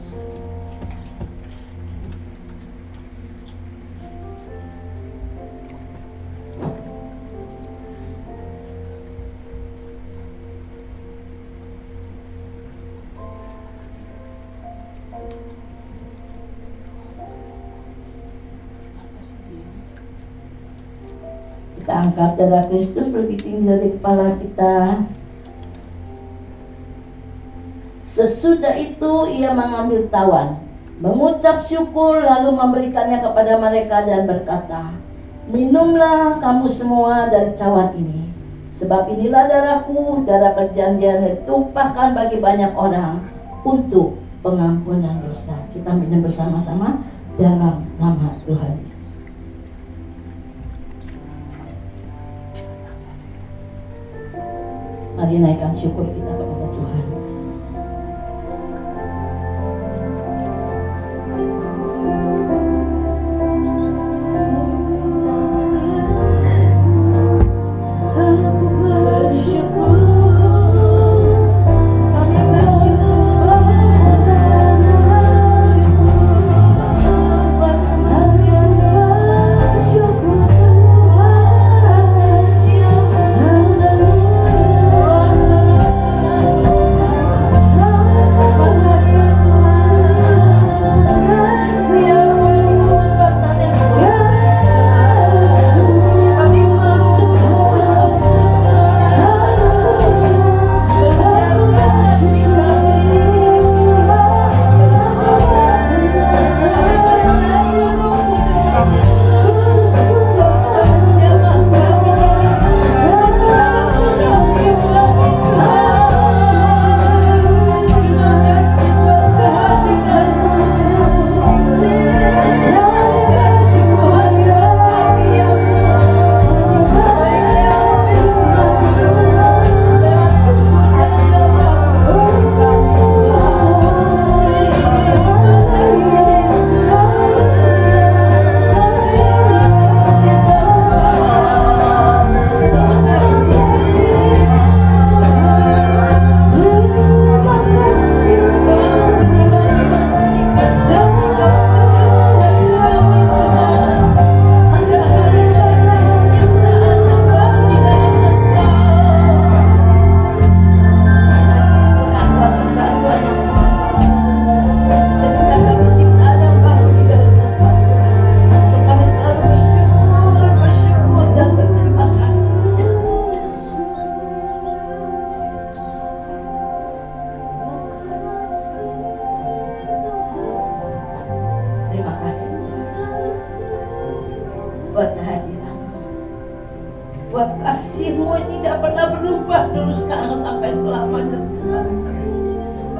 Speaker 4: Kita angkat darah Kristus lebih tinggi dari kepala kita. Sesudah itu ia mengambil tawan, mengucap syukur, lalu memberikannya kepada mereka dan berkata, minumlah kamu semua dari cawan ini, sebab inilah darahku, darah perjanjian yang ditumpahkan bagi banyak orang untuk pengampunan dosa. Kita minum bersama-sama dalam nama Tuhan. Mari naikkan syukur kita kepada Tuhan. buat kehadiran, buat kasih-Mu yang tidak pernah berubah dulu, sekarang sampai selamanya Tuhan.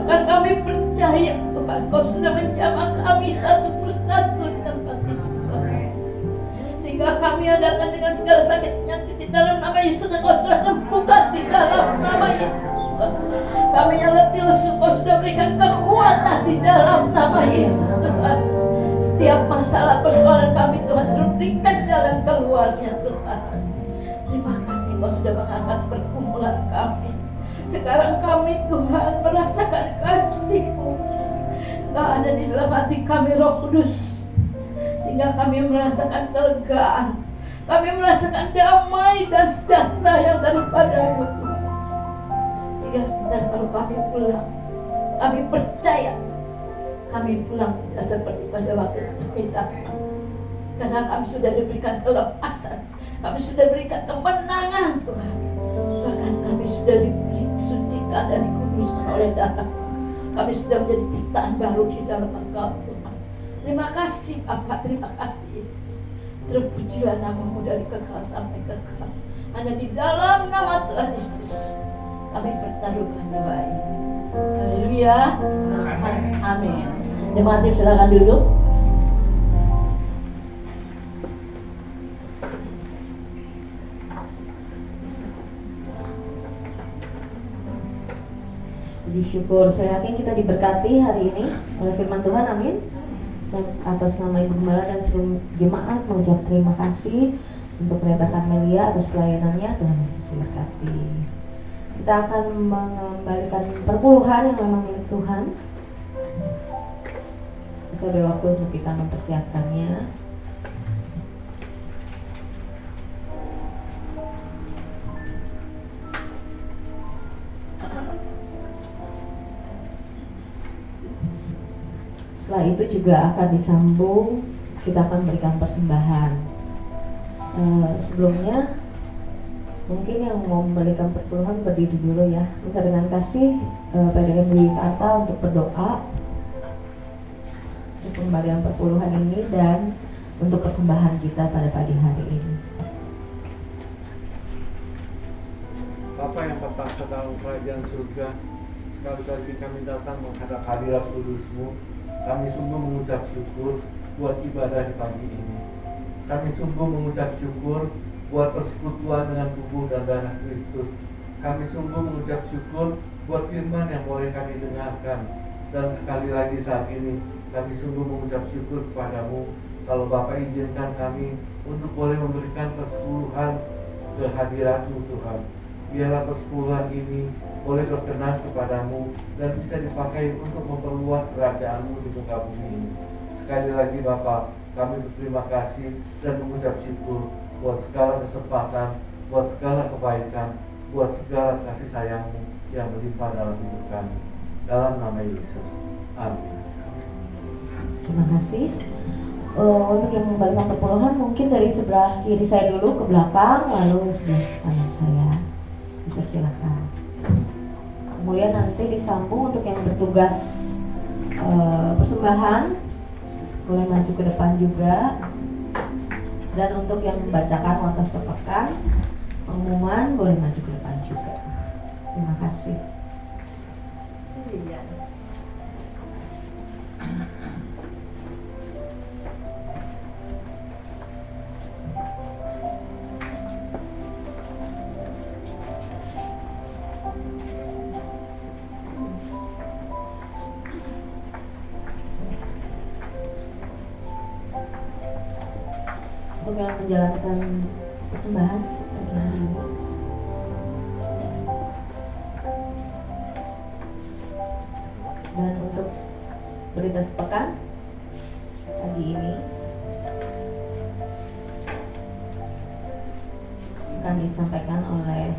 Speaker 4: Bahkan kami percaya Tuhan, Kau sudah menjamah kami satu persatu di tempat ini Tuhan, sehingga Sehingga kami yang datang dengan segala sakit penyakit di dalam nama Yesus, Engkau sudah sembuhkan di dalam nama Yesus. Kami yang letih lesu, Engkau sudah berikan kekuatan di dalam nama Yesus Tuhan. Setiap masalah persoalan kami Tuhan sudah berikan jalan keluarnya Tuhan. Terima kasih Engkau sudah mengangkat pergumulan kami. Sekarang kami Tuhan merasakan kasih-Mu. Engkau ada di dalam hati kami Roh Kudus, sehingga kami merasakan kelegaan. Kami merasakan damai dan sejahtera yang daripada-Mu Tuhan. Sehingga sebentar kalau kami pulang, kami percaya kami pulang tidak seperti pada waktu kami datang. Karena kami sudah diberikan kelepasan, kami sudah diberikan kemenangan Tuhan. Bahkan kami sudah disucikan dan dikuduskan oleh darah. Kami sudah menjadi ciptaan baru di dalam Engkau Tuhan. Terima kasih Bapa, terima kasih Yesus. Terpujilah nama-Mu dari kekal sampai kekal. Hanya di dalam nama Tuhan Yesus kami pertaruhkan doa ini. Haleluya. Amin. Jemaat silakan duduk.
Speaker 1: Puji syukur, saya yakin kita diberkati hari ini oleh firman Tuhan, amin. Atas nama Ibu Gembala dan seluruh jemaat mengucap terima kasih untuk Pendeta Karmelia atas pelayanannya. Tuhan Yesus memberkati. Kita akan mengembalikan perpuluhan yang memang milik Tuhan. Ada waktu untuk kita mempersiapkannya. Setelah itu juga akan disambung, kita akan berikan persembahan. Sebelumnya mungkin yang mau memberikan perpuluhan berdiri dulu ya. Minta dengan kasih PDM Dwi Kata untuk berdoa untuk pemberian perpuluhan ini dan untuk persembahan kita pada pagi hari ini.
Speaker 3: Bapa yang bertahta dalam kerajaan surga, sekali lagi kami datang menghadap hadirat kudus-Mu. Kami sungguh mengucap syukur buat ibadah di pagi ini. Kami sungguh mengucap syukur buat persekutuan dengan tubuh dan darah Kristus. Kami sungguh mengucap syukur buat firman yang boleh kami dengarkan. Dan sekali lagi saat ini kami sungguh mengucap syukur kepadamu kalau Bapa izinkan kami untuk boleh memberikan persepuluhan ke hadirat-Mu Tuhan. Biarlah persepuluhan ini boleh berkenan kepadamu dan bisa dipakai untuk memperluas kerajaan-Mu di muka bumi ini. Sekali lagi Bapa, kami berterima kasih dan mengucap syukur buat segala kesempatan, buat segala kebaikan, buat segala kasih sayang-Mu yang melimpah dalam hidup kami. Dalam nama Yesus. Amin.
Speaker 1: Terima kasih. Untuk yang memberikan perpuluhan mungkin dari sebelah kiri saya dulu ke belakang, lalu sebelah kanan saya. Silakan. Kemudian nanti disambung untuk yang bertugas persembahan boleh maju ke depan juga, dan untuk yang membacakan warta sepekan pengumuman boleh maju ke depan juga. Terima kasih. Untuk yang menjalankan persembahan pagi hari ini, dan untuk berita sepekan pagi ini akan disampaikan oleh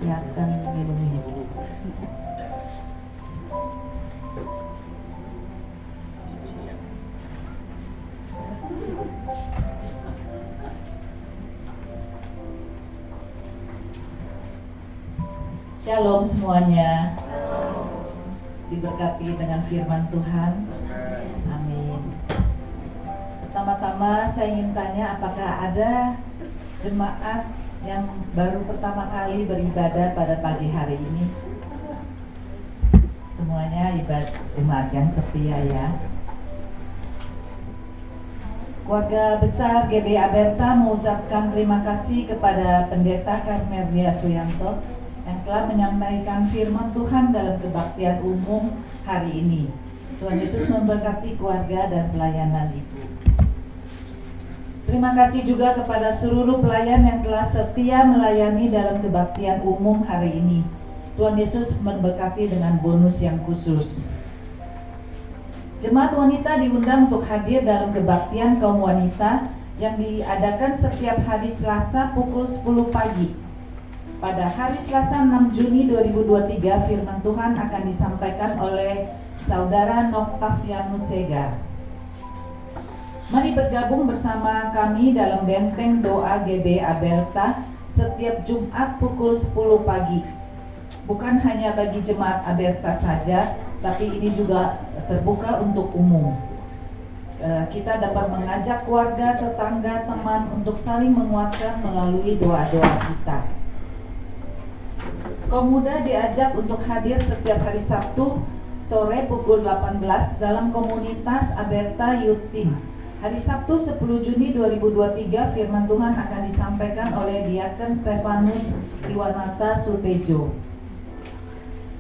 Speaker 1: Yakan Yelumi.
Speaker 5: Shalom semuanya. Diberkati dengan firman Tuhan. Amin. Pertama-tama saya ingin tanya, apakah ada jemaat yang baru pertama kali beribadah pada pagi hari ini? Semuanya jemaat yang setia ya. Keluarga besar GBI Aberta mengucapkan terima kasih kepada Pendeta Karmelia Suyanto yang telah menyampaikan firman Tuhan dalam kebaktian umum hari ini. Tuhan Yesus memberkati keluarga dan pelayanan Ibu. Terima kasih juga kepada seluruh pelayan yang telah setia melayani dalam kebaktian umum hari ini. Tuhan Yesus memberkati dengan bonus yang khusus. Jemaat wanita diundang untuk hadir dalam kebaktian kaum wanita yang diadakan setiap hari Selasa pukul 10 pagi. Pada hari Selasa 6 Juni 2023, firman Tuhan akan disampaikan oleh Saudara Noktavianus Segar. Mari bergabung bersama kami dalam benteng doa GBI Aberta setiap Jumat pukul 10 pagi. Bukan hanya bagi jemaat Aberta saja, tapi ini juga terbuka untuk umum. Kita dapat mengajak keluarga, tetangga, teman untuk saling menguatkan melalui doa-doa kita. Kaum muda diajak untuk hadir setiap hari Sabtu sore pukul 18 dalam komunitas Aberta Youth Team. Hari Sabtu 10 Juni 2023 firman Tuhan akan disampaikan oleh Diaken Stefanus Iwanata Sutejo.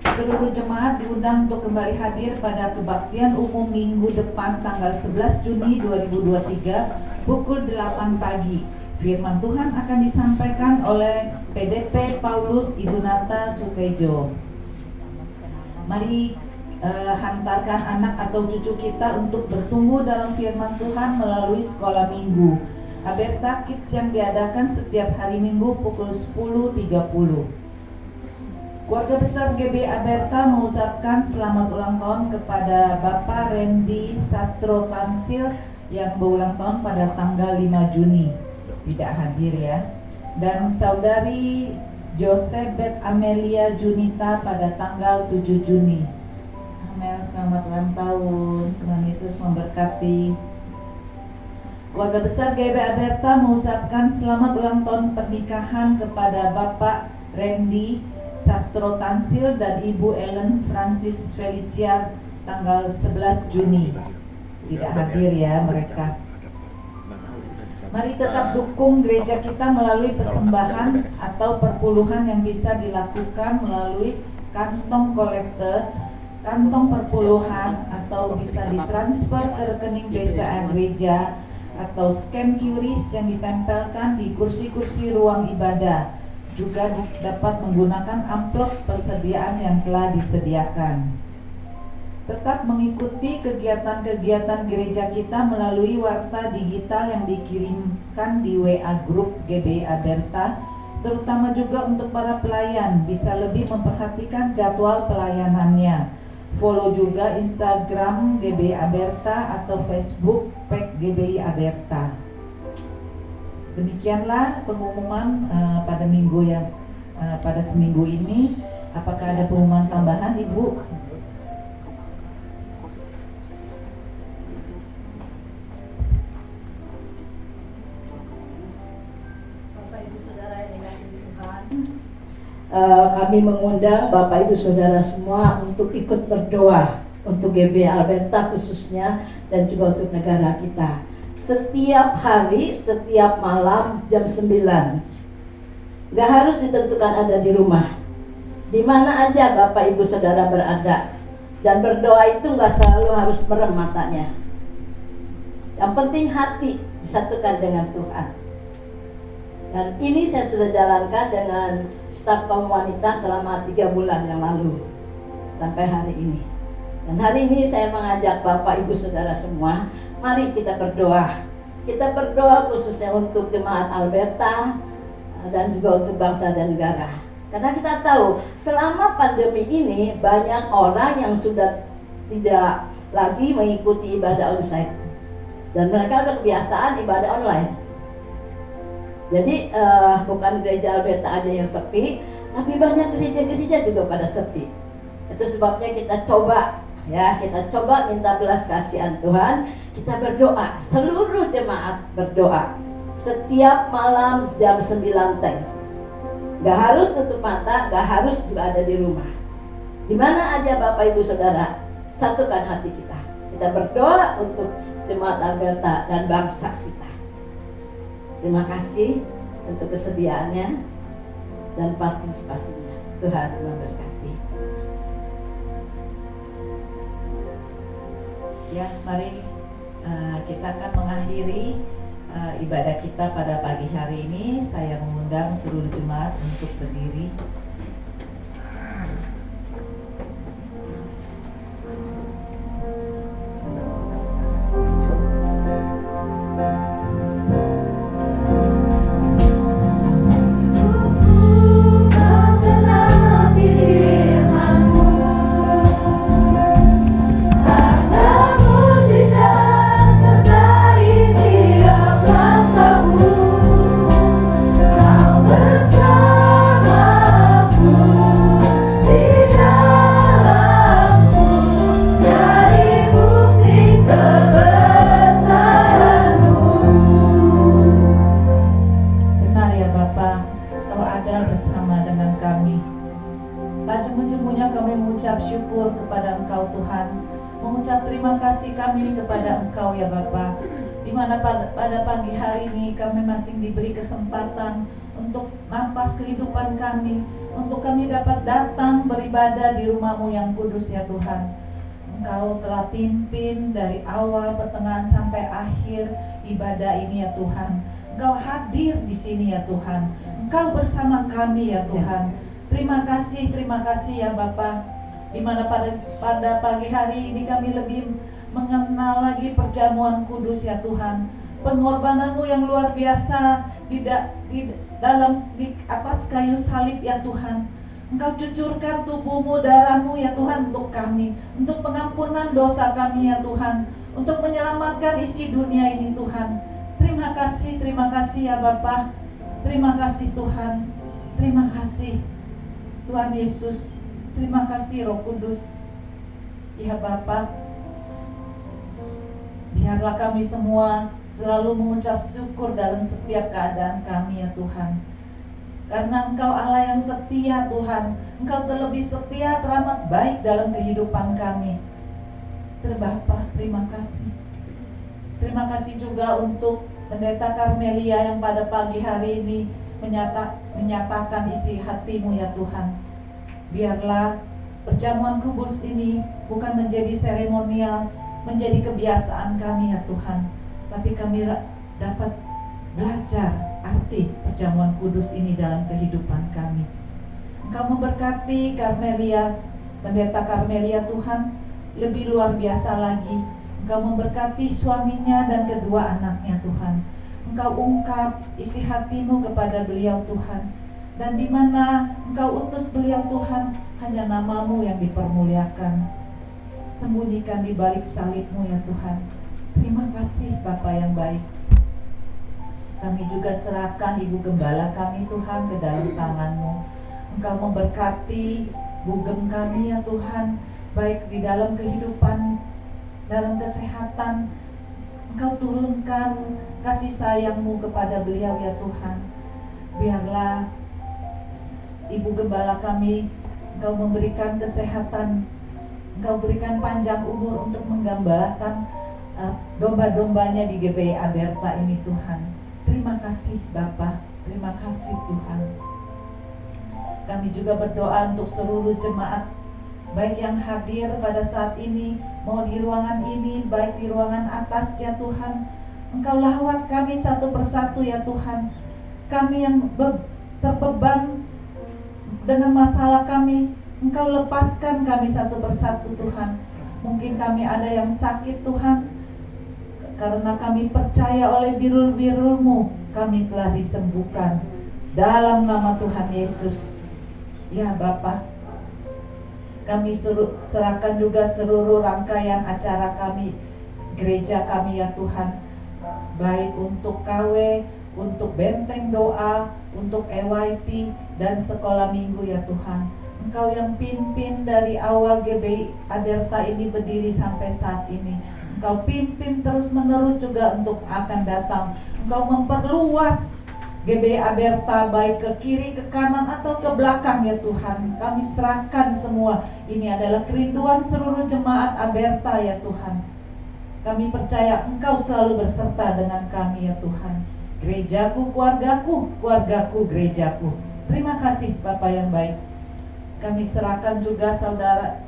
Speaker 5: Seluruh jemaat diundang untuk kembali hadir pada kebaktian umum minggu depan tanggal 11 Juni 2023 pukul 8 pagi. Firman Tuhan akan disampaikan oleh PDP Paulus Ibunata Sutejo. Mari hantarkan anak atau cucu kita untuk bertumbuh dalam firman Tuhan melalui sekolah minggu Aberta Kids yang diadakan setiap hari Minggu pukul 10.30. Keluarga besar GBI Aberta mengucapkan selamat ulang tahun kepada Bapak Randy Sastro Tansil yang berulang tahun pada tanggal 5 Juni. Tidak hadir ya. Dan Saudari Josebet Amelia Junita pada tanggal 7 Juni. Amel, selamat ulang tahun. Tuhan Yesus memberkati. Keluarga besar GBI Aberta mengucapkan selamat ulang tahun pernikahan kepada Bapak Randy Sastro Tansil dan Ibu Ellen Francis Felicia tanggal 11 Juni. Tidak hadir ya mereka. Mari tetap dukung gereja kita melalui persembahan atau perpuluhan yang bisa dilakukan melalui kantong kolektor, kantong perpuluhan, atau bisa ditransfer ke rekening BCA gereja atau scan QRIS yang ditempelkan di kursi-kursi ruang ibadah. Juga dapat menggunakan amplop persediaan yang telah disediakan. Tetap mengikuti kegiatan-kegiatan gereja kita melalui warta digital yang dikirimkan di WA Group GBI Aberta, terutama juga untuk para pelayan bisa lebih memperhatikan jadwal pelayanannya. Follow juga Instagram GBI Aberta atau Facebook page GBI Aberta. Demikianlah pengumuman pada minggu yang pada seminggu ini. Apakah ada pengumuman tambahan, Ibu?
Speaker 4: Bapak Ibu Saudara yang dikasihi Tuhan,
Speaker 6: kami mengundang Bapak Ibu Saudara semua untuk ikut berdoa untuk GBI Aberta khususnya dan juga untuk negara kita. Setiap hari, setiap malam jam 9. Gak harus ditentukan ada di rumah. Di mana aja Bapak Ibu Saudara berada. Dan berdoa itu gak selalu harus merem matanya. Yang penting hati disatukan dengan Tuhan. Dan ini saya sudah jalankan dengan staf kaum wanita selama 3 bulan yang lalu sampai hari ini. Dan hari ini saya mengajak Bapak Ibu Saudara semua, mari kita berdoa. Kita berdoa khususnya untuk jemaat Aberta dan juga untuk bangsa dan negara. Karena kita tahu selama pandemi ini banyak orang yang sudah tidak lagi mengikuti ibadah onsite. Dan mereka sudah kebiasaan ibadah online. Jadi bukan gereja Aberta aja yang sepi, tapi banyak gereja-gereja juga pada sepi. Itu sebabnya kita coba minta belas kasihan Tuhan. Kita berdoa, seluruh jemaat berdoa setiap malam jam 9 teng. Gak harus tutup mata, gak harus juga ada di rumah. Di mana aja Bapak Ibu Saudara, satukan hati kita. Kita berdoa untuk Jemaat Alberta dan bangsa kita. Terima kasih untuk kesediaannya dan partisipasinya. Tuhan memberkati.
Speaker 5: Ya, mari kita akan mengakhiri ibadah kita pada pagi hari ini. Saya mengundang seluruh jemaat untuk berdiri. Syukur kepada Engkau Tuhan, mengucap terima kasih kami kepada Engkau ya Bapa, di mana pada pagi hari ini kami masih diberi kesempatan untuk nampas kehidupan kami, untuk kami dapat datang beribadah di rumah-Mu yang kudus ya Tuhan. Engkau telah pimpin dari awal, pertengahan sampai akhir ibadah ini ya Tuhan. Engkau hadir di sini ya Tuhan. Engkau bersama kami ya Tuhan. Terima kasih ya Bapa. Di mana pada pagi hari ini kami lebih mengenal lagi perjamuan kudus ya Tuhan. Pengorbanan-Mu yang luar biasa di atas kayu salib ya Tuhan. Engkau cucurkan tubuh-Mu, darah-Mu ya Tuhan untuk kami, untuk pengampunan dosa kami ya Tuhan, untuk menyelamatkan isi dunia ini Tuhan. Terima kasih ya Bapa. Terima kasih Tuhan. Terima kasih Tuhan Yesus. Terima kasih Roh Kudus. Ya Bapa, biarlah kami semua selalu mengucap syukur dalam setiap keadaan kami ya Tuhan. Karena Engkau Allah yang setia Tuhan. Engkau terlebih setia, teramat baik dalam kehidupan kami. Bapa, terima kasih. Terima kasih juga untuk Pendeta Karmelia yang pada pagi hari ini menyatakan isi hati-Mu ya Tuhan. Biarlah perjamuan kudus ini bukan menjadi seremonial, menjadi kebiasaan kami ya Tuhan, tapi kami dapat belajar arti perjamuan kudus ini dalam kehidupan kami. Engkau memberkati Karmelia, Pendeta Karmelia Tuhan, lebih luar biasa lagi. Engkau memberkati suaminya dan kedua anaknya Tuhan. Engkau ungkap isi hati-Mu kepada beliau Tuhan. Dan di mana Engkau utus beliau Tuhan, hanya nama-Mu yang dipermuliakan. Sembunyikan di balik salib-Mu ya Tuhan. Terima kasih Bapa yang baik. Kami juga serahkan Ibu Gembala kami Tuhan ke dalam tangan-Mu. Engkau memberkati bugem kami ya Tuhan, baik di dalam kehidupan, dalam kesehatan. Engkau turunkan kasih sayang-Mu kepada beliau ya Tuhan. Biarlah Ibu Gembala kami, Engkau memberikan kesehatan, Engkau berikan panjang umur untuk menggembalakan domba-dombanya di GBI Alberta ini Tuhan. Terima kasih Bapa, terima kasih Tuhan. Kami juga berdoa untuk seluruh jemaat, baik yang hadir pada saat ini, mau di ruangan ini, baik di ruangan atas ya Tuhan. Engkau lawat kami satu persatu ya Tuhan. Kami yang terbeban dengan masalah kami, Engkau lepaskan kami satu persatu Tuhan. Mungkin kami ada yang sakit Tuhan, karena kami percaya oleh birul-birul-Mu kami telah disembuhkan dalam nama Tuhan Yesus. Ya Bapa, kami serahkan juga seluruh rangkaian acara kami, gereja kami ya Tuhan, baik untuk KW, untuk benteng doa, untuk EYT dan sekolah minggu ya Tuhan. Engkau yang pimpin dari awal GBI Alberta ini berdiri sampai saat ini. Engkau pimpin terus menerus juga untuk akan datang. Engkau memperluas GBI Alberta baik ke kiri, ke kanan atau ke belakang ya Tuhan. Kami serahkan semua. Ini adalah kerinduan seluruh jemaat Alberta ya Tuhan. Kami percaya Engkau selalu berserta dengan kami ya Tuhan. Gerejaku, keluargaku, keluargaku, gerejaku. Terima kasih Bapa yang baik. Kami serahkan juga saudara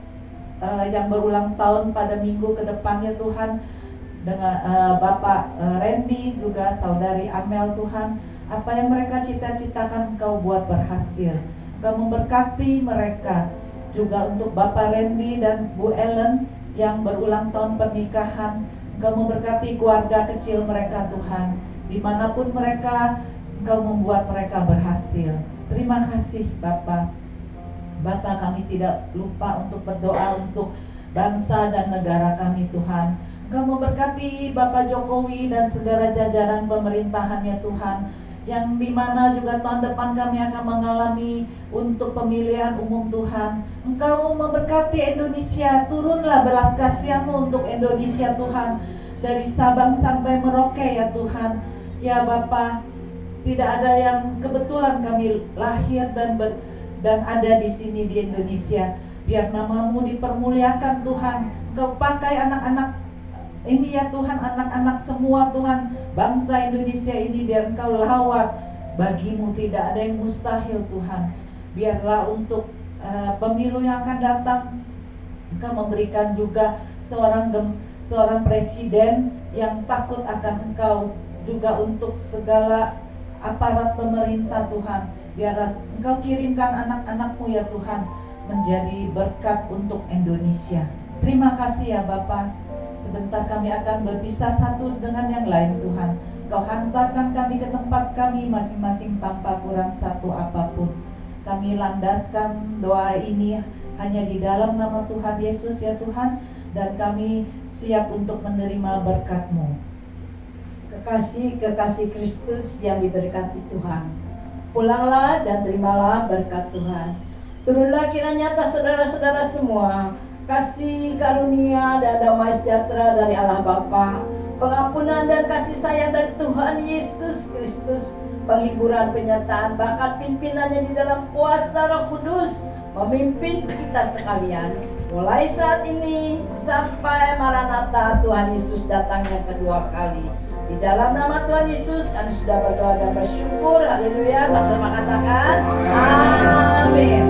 Speaker 5: yang berulang tahun pada minggu ke depan ya Tuhan, dengan Bapak Randy, juga saudari Amel Tuhan. Apa yang mereka cita-citakan Engkau buat berhasil. Engkau memberkati mereka. Juga untuk Bapak Randy dan Bu Ellen yang berulang tahun pernikahan, Engkau memberkati keluarga kecil mereka Tuhan. Dimanapun mereka, Engkau membuat mereka berhasil. Terima kasih Bapa. Bapa, kami tidak lupa untuk berdoa untuk bangsa dan negara kami Tuhan. Engkau memberkati Bapak Jokowi dan segala jajaran pemerintahannya Tuhan, yang dimana juga tahun depan kami akan mengalami untuk pemilihan umum Tuhan. Engkau memberkati Indonesia, turunlah belas kasihan-Mu untuk Indonesia Tuhan, dari Sabang sampai Merauke ya Tuhan. Ya Bapa, tidak ada yang kebetulan kami lahir dan ada di sini di Indonesia. Biar nama-Mu dipermuliakan Tuhan. Engkau pakai anak-anak ini ya Tuhan, anak-anak semua Tuhan, bangsa Indonesia ini biar Engkau lawat. Bagimu tidak ada yang mustahil Tuhan. Biarlah untuk pemilu yang akan datang, Engkau memberikan juga seorang presiden yang takut akan Engkau, juga untuk segala aparat pemerintah Tuhan. Biarlah Engkau kirimkan anak-anak-Mu ya Tuhan, menjadi berkat untuk Indonesia. Terima kasih ya Bapa. Sebentar kami akan berpisah satu dengan yang lain Tuhan. Kau hantarkan kami ke tempat kami masing-masing tanpa kurang satu apapun. Kami landaskan doa ini hanya di dalam nama Tuhan Yesus ya Tuhan. Dan kami siap untuk menerima berkat-Mu.
Speaker 6: Kekasih Kristus yang diberkati Tuhan, pulanglah dan terimalah berkat Tuhan. Turunlah kiranya atas saudara-saudara semua kasih karunia dan damai sejahtera dari Allah Bapa, pengampunan dan kasih sayang dari Tuhan Yesus Kristus, penghiburan, penyertaan, bahkan pimpinannya di dalam kuasa Roh Kudus memimpin kita sekalian mulai saat ini sampai Maranatha Tuhan Yesus datangnya kedua kali. Di dalam nama Tuhan Yesus kami sudah berdoa dan bersyukur. Haleluya. Sama-sama katakan amin.